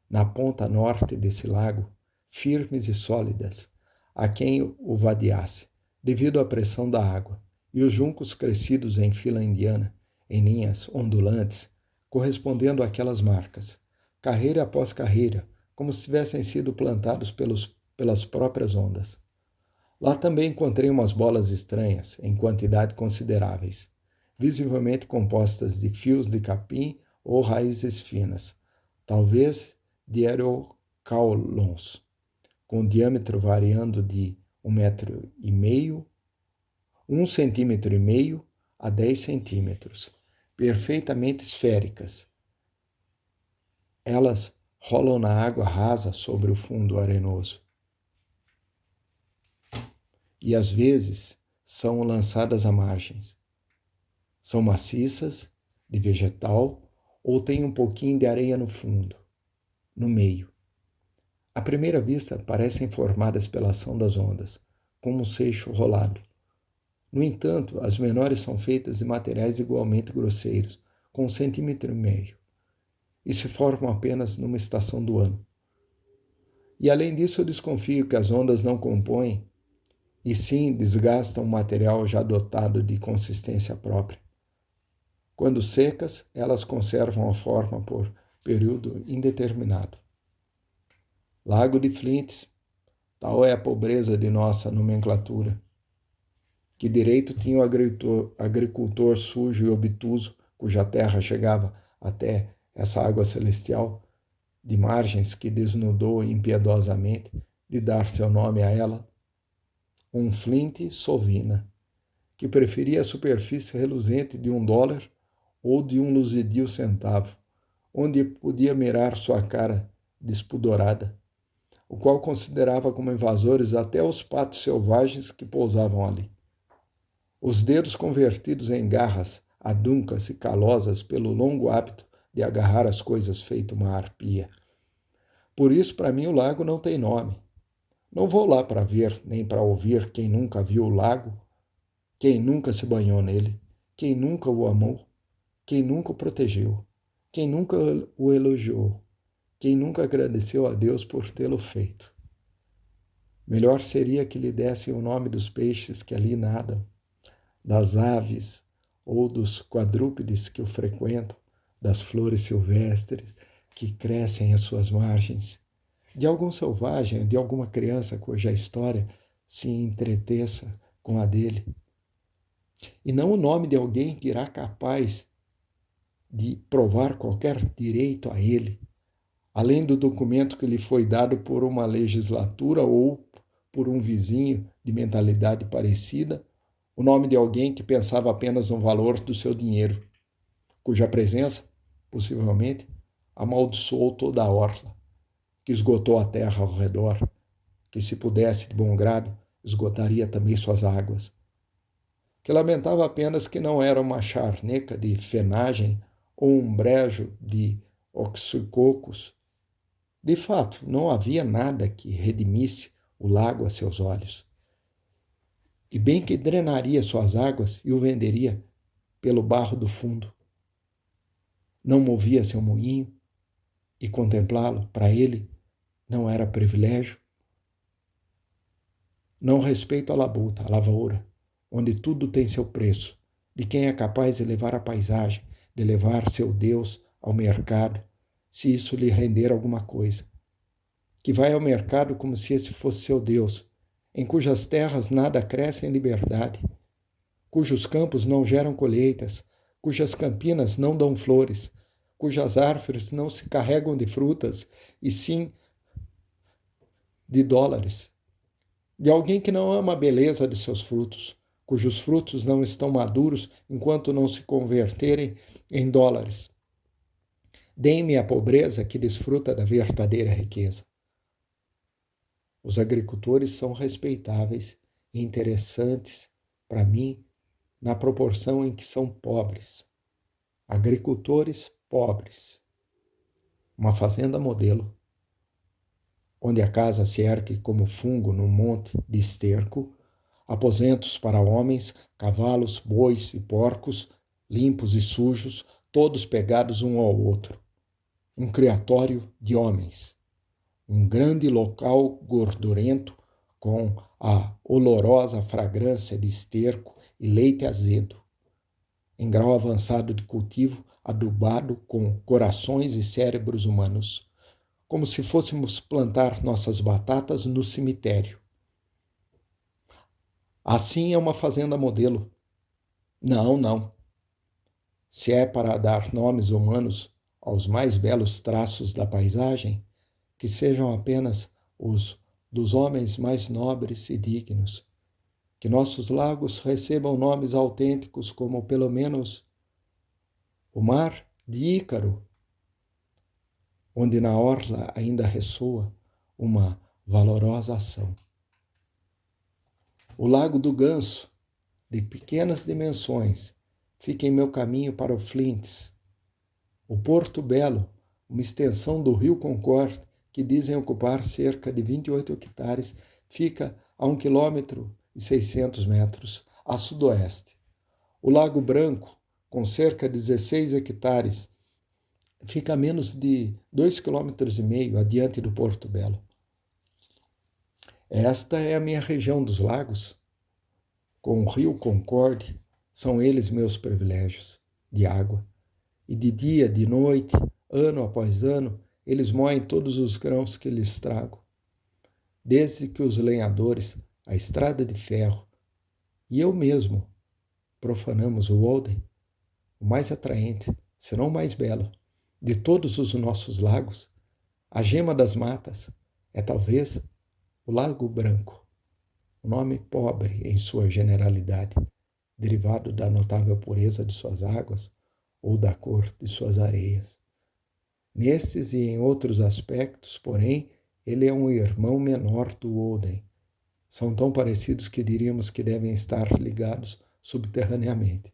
na ponta norte desse lago, firmes e sólidas, a quem o vadeasse, devido à pressão da água, e os juncos crescidos em fila indiana, em linhas ondulantes, correspondendo àquelas marcas, carreira após carreira, como se tivessem sido plantados pelas próprias ondas. Lá também encontrei umas bolas estranhas, em quantidade consideráveis, visivelmente compostas de fios de capim ou raízes finas, talvez de erocaulons, com diâmetro variando de 1,5 cm a 10 centímetros, perfeitamente esféricas. Elas rolam na água rasa sobre o fundo arenoso. E às vezes são lançadas à margens. São maciças, de vegetal, ou têm um pouquinho de areia no fundo, no meio. À primeira vista, parecem formadas pela ação das ondas, como um seixo rolado. No entanto, as menores são feitas de materiais igualmente grosseiros, com 1,5 cm, e se formam apenas numa estação do ano. E além disso, eu desconfio que as ondas não compõem, e sim desgastam um material já dotado de consistência própria. Quando secas, elas conservam a forma por período indeterminado. Lago de Flints, tal é a pobreza de nossa nomenclatura. Que direito tinha o agricultor sujo e obtuso cuja terra chegava até essa água celestial, de margens que desnudou impiedosamente de dar seu nome a ela, um Flint Sovina, que preferia a superfície reluzente de $1 ou de um luzidio centavo, onde podia mirar sua cara despudorada, o qual considerava como invasores até os patos selvagens que pousavam ali. Os dedos convertidos em garras aduncas e calosas pelo longo hábito de agarrar as coisas feito uma arpia. Por isso, para mim, o lago não tem nome. Não vou lá para ver nem para ouvir quem nunca viu o lago, quem nunca se banhou nele, quem nunca o amou, quem nunca o protegeu, quem nunca o elogiou, quem nunca agradeceu a Deus por tê-lo feito. Melhor seria que lhe dessem o nome dos peixes que ali nadam, das aves ou dos quadrúpedes que o frequentam, das flores silvestres que crescem às suas margens, de algum selvagem, de alguma criança cuja história se entreteça com a dele. E não o nome de alguém que irá capaz de provar qualquer direito a ele, além do documento que lhe foi dado por uma legislatura ou por um vizinho de mentalidade parecida, o nome de alguém que pensava apenas no valor do seu dinheiro, cuja presença, possivelmente, amaldiçoou toda a orla, que esgotou a terra ao redor, que, se pudesse de bom grado, esgotaria também suas águas, que lamentava apenas que não era uma charneca de fenagem ou um brejo de oxicocos. De fato, não havia nada que redimisse o lago a seus olhos. E bem que drenaria suas águas e o venderia pelo barro do fundo. Não movia seu moinho, e contemplá-lo, para ele, não era privilégio. Não respeito a labuta, a lavoura, onde tudo tem seu preço, de quem é capaz de levar a paisagem, de levar seu Deus ao mercado, se isso lhe render alguma coisa. Que vai ao mercado como se esse fosse seu Deus, em cujas terras nada cresce em liberdade, cujos campos não geram colheitas, cujas campinas não dão flores, cujas árvores não se carregam de frutas, e sim de dólares. De alguém que não ama a beleza de seus frutos, cujos frutos não estão maduros enquanto não se converterem em dólares. Deem-me a pobreza que desfruta da verdadeira riqueza. Os agricultores são respeitáveis e interessantes para mim na proporção em que são pobres. Agricultores pobres. Uma fazenda modelo, onde a casa se ergue como fungo num monte de esterco, aposentos para homens, cavalos, bois e porcos, limpos e sujos, todos pegados um ao outro. Um criatório de homens. Um grande local gordurento com a olorosa fragrância de esterco e leite azedo. Em grau avançado de cultivo, adubado com corações e cérebros humanos, como se fôssemos plantar nossas batatas no cemitério. Assim é uma fazenda modelo. Não. Se é para dar nomes humanos aos mais belos traços da paisagem, que sejam apenas os dos homens mais nobres e dignos. Que nossos lagos recebam nomes autênticos como, pelo menos, o mar de Ícaro, onde na orla ainda ressoa uma valorosa ação. O Lago do Ganso, de pequenas dimensões, fica em meu caminho para o Flints. O Porto Belo, uma extensão do Rio Concorde, que dizem ocupar cerca de 28 hectares, fica a 1,6 km a sudoeste. O Lago Branco, com cerca de 16 hectares, fica a menos de 2,5 km adiante do Porto Belo. Esta é a minha região dos lagos. Com o Rio Concorde, são eles meus privilégios de água. E de dia, de noite, ano após ano, eles moem todos os grãos que lhes trago. Desde que os lenhadores, a estrada de ferro, e eu mesmo, profanamos o Walden, o mais atraente, se não o mais belo, de todos os nossos lagos, a gema das matas, é talvez o Lago Branco, um nome pobre em sua generalidade, derivado da notável pureza de suas águas ou da cor de suas areias. Nestes e em outros aspectos, porém, ele é um irmão menor do Oden. São tão parecidos que diríamos que devem estar ligados subterraneamente.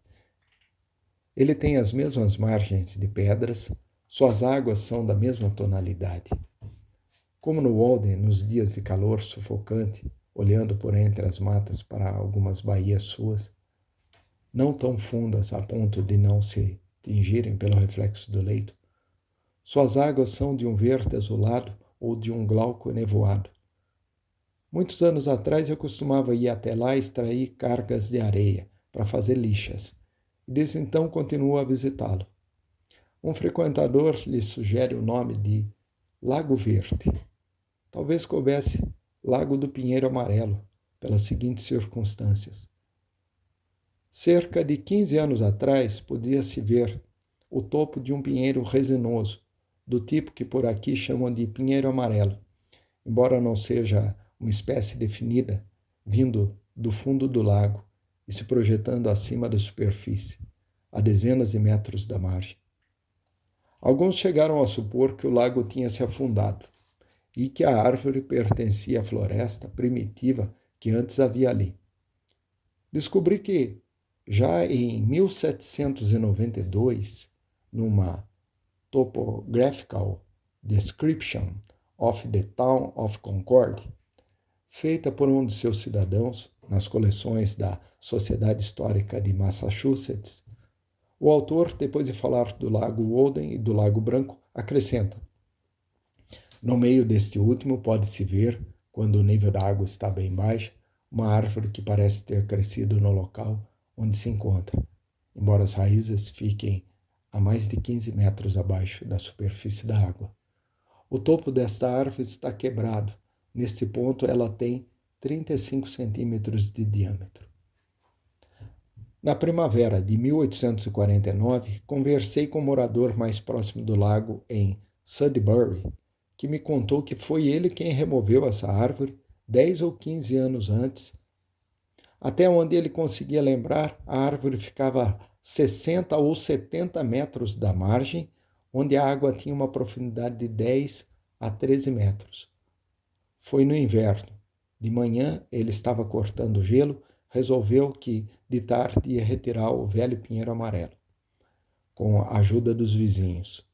Ele tem as mesmas margens de pedras, suas águas são da mesma tonalidade. Como no Walden, nos dias de calor sufocante, olhando por entre as matas para algumas baías suas, não tão fundas a ponto de não se tingirem pelo reflexo do leito, suas águas são de um verde azulado ou de um glauco nevoado. Muitos anos atrás eu costumava ir até lá extrair cargas de areia para fazer lixas, e desde então continuo a visitá-lo. Um frequentador lhe sugere o nome de Lago Verde. Talvez coubesse Lago do Pinheiro Amarelo, pelas seguintes circunstâncias. Cerca de 15 anos atrás, podia-se ver o topo de um pinheiro resinoso, do tipo que por aqui chamam de pinheiro amarelo, embora não seja uma espécie definida, vindo do fundo do lago e se projetando acima da superfície, a dezenas de metros da margem. Alguns chegaram a supor que o lago tinha se afundado e que a árvore pertencia à floresta primitiva que antes havia ali. Descobri que, já em 1792, numa Topographical Description of the Town of Concord, feita por um de seus cidadãos nas coleções da Sociedade Histórica de Massachusetts, o autor, depois de falar do Lago Walden e do Lago Branco, acrescenta: no meio deste último pode-se ver, quando o nível da água está bem baixo, uma árvore que parece ter crescido no local onde se encontra, embora as raízes fiquem a mais de 15 metros abaixo da superfície da água. O topo desta árvore está quebrado. Neste ponto, ela tem 35 centímetros de diâmetro. Na primavera de 1849, conversei com um morador mais próximo do lago em Sudbury, que me contou que foi ele quem removeu essa árvore 10 ou 15 anos antes. Até onde ele conseguia lembrar, a árvore ficava a 60 ou 70 metros da margem, onde a água tinha uma profundidade de 10 a 13 metros. Foi no inverno. De manhã, ele estava cortando gelo, resolveu que de tarde ia retirar o velho pinheiro amarelo, com a ajuda dos vizinhos.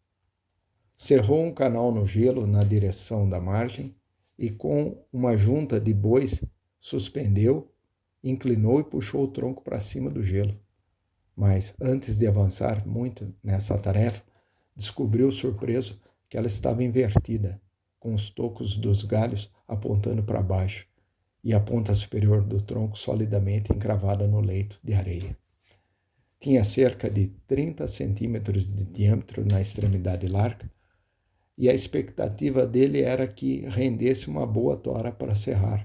Cerrou um canal no gelo na direção da margem e, com uma junta de bois, suspendeu, inclinou e puxou o tronco para cima do gelo. Mas, antes de avançar muito nessa tarefa, descobriu surpreso que ela estava invertida, com os tocos dos galhos apontando para baixo e a ponta superior do tronco solidamente encravada no leito de areia. Tinha cerca de 30 centímetros de diâmetro na extremidade larga, e a expectativa dele era que rendesse uma boa tora para serrar,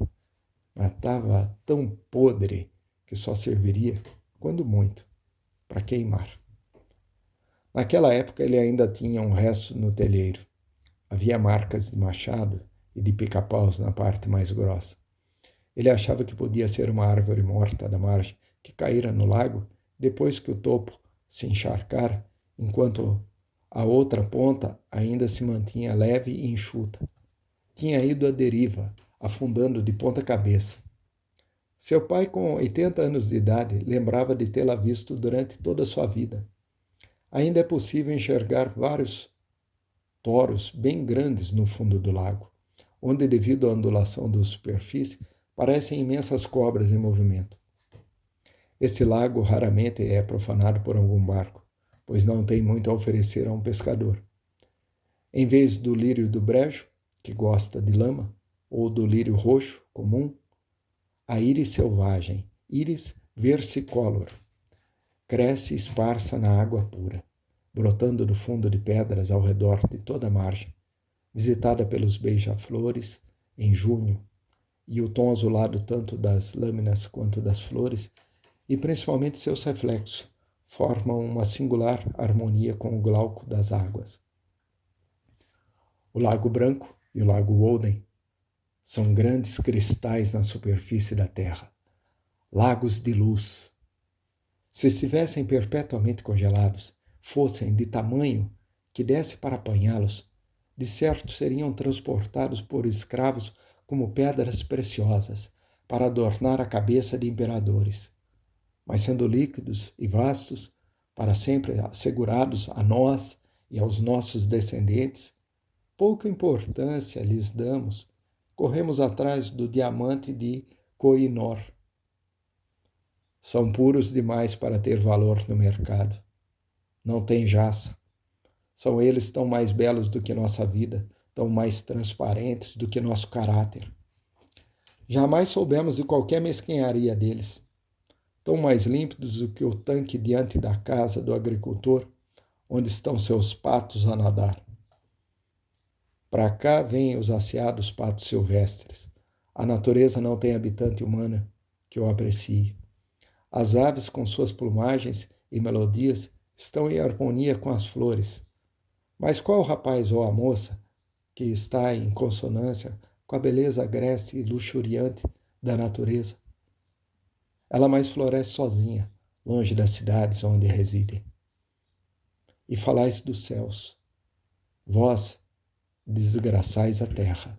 mas estava tão podre que só serviria, quando muito, para queimar. Naquela época ele ainda tinha um resto no telheiro. Havia marcas de machado e de pica-paus na parte mais grossa. Ele achava que podia ser uma árvore morta da margem que caíra no lago depois que o topo se encharcara, enquanto a outra ponta ainda se mantinha leve e enxuta. Tinha ido à deriva, afundando de ponta cabeça. Seu pai, com 80 anos de idade, lembrava de tê-la visto durante toda a sua vida. Ainda é possível enxergar vários toros bem grandes no fundo do lago, onde, devido à ondulação da superfície, parecem imensas cobras em movimento. Este lago raramente é profanado por algum barco, pois não tem muito a oferecer a um pescador. Em vez do lírio do brejo, que gosta de lama, ou do lírio roxo comum, a íris selvagem, Iris versicolor, cresce esparsa na água pura, brotando do fundo de pedras ao redor de toda a margem, visitada pelos beija-flores em junho, e o tom azulado tanto das lâminas quanto das flores, e principalmente seus reflexos, formam uma singular harmonia com o glauco das águas. O Lago Branco e o Lago Walden são grandes cristais na superfície da Terra, lagos de luz. Se estivessem perpetuamente congelados, fossem de tamanho que desse para apanhá-los, de certo seriam transportados por escravos como pedras preciosas, para adornar a cabeça de imperadores. Mas sendo líquidos e vastos, para sempre assegurados a nós e aos nossos descendentes, pouca importância lhes damos. Corremos atrás do diamante de Koh-i-Noor. São puros demais para ter valor no mercado. Não têm jaça. São eles tão mais belos do que nossa vida, tão mais transparentes do que nosso caráter. Jamais soubemos de qualquer mesquinharia deles. Tão mais límpidos do que o tanque diante da casa do agricultor, onde estão seus patos a nadar. Para cá vêm os asseados patos silvestres. A natureza não tem habitante humana que o aprecie. As aves, com suas plumagens e melodias, estão em harmonia com as flores. Mas qual o rapaz ou a moça que está em consonância com a beleza agreste e luxuriante da natureza? Ela mais floresce sozinha, longe das cidades onde residem. E falais dos céus, vós desgraçais a terra.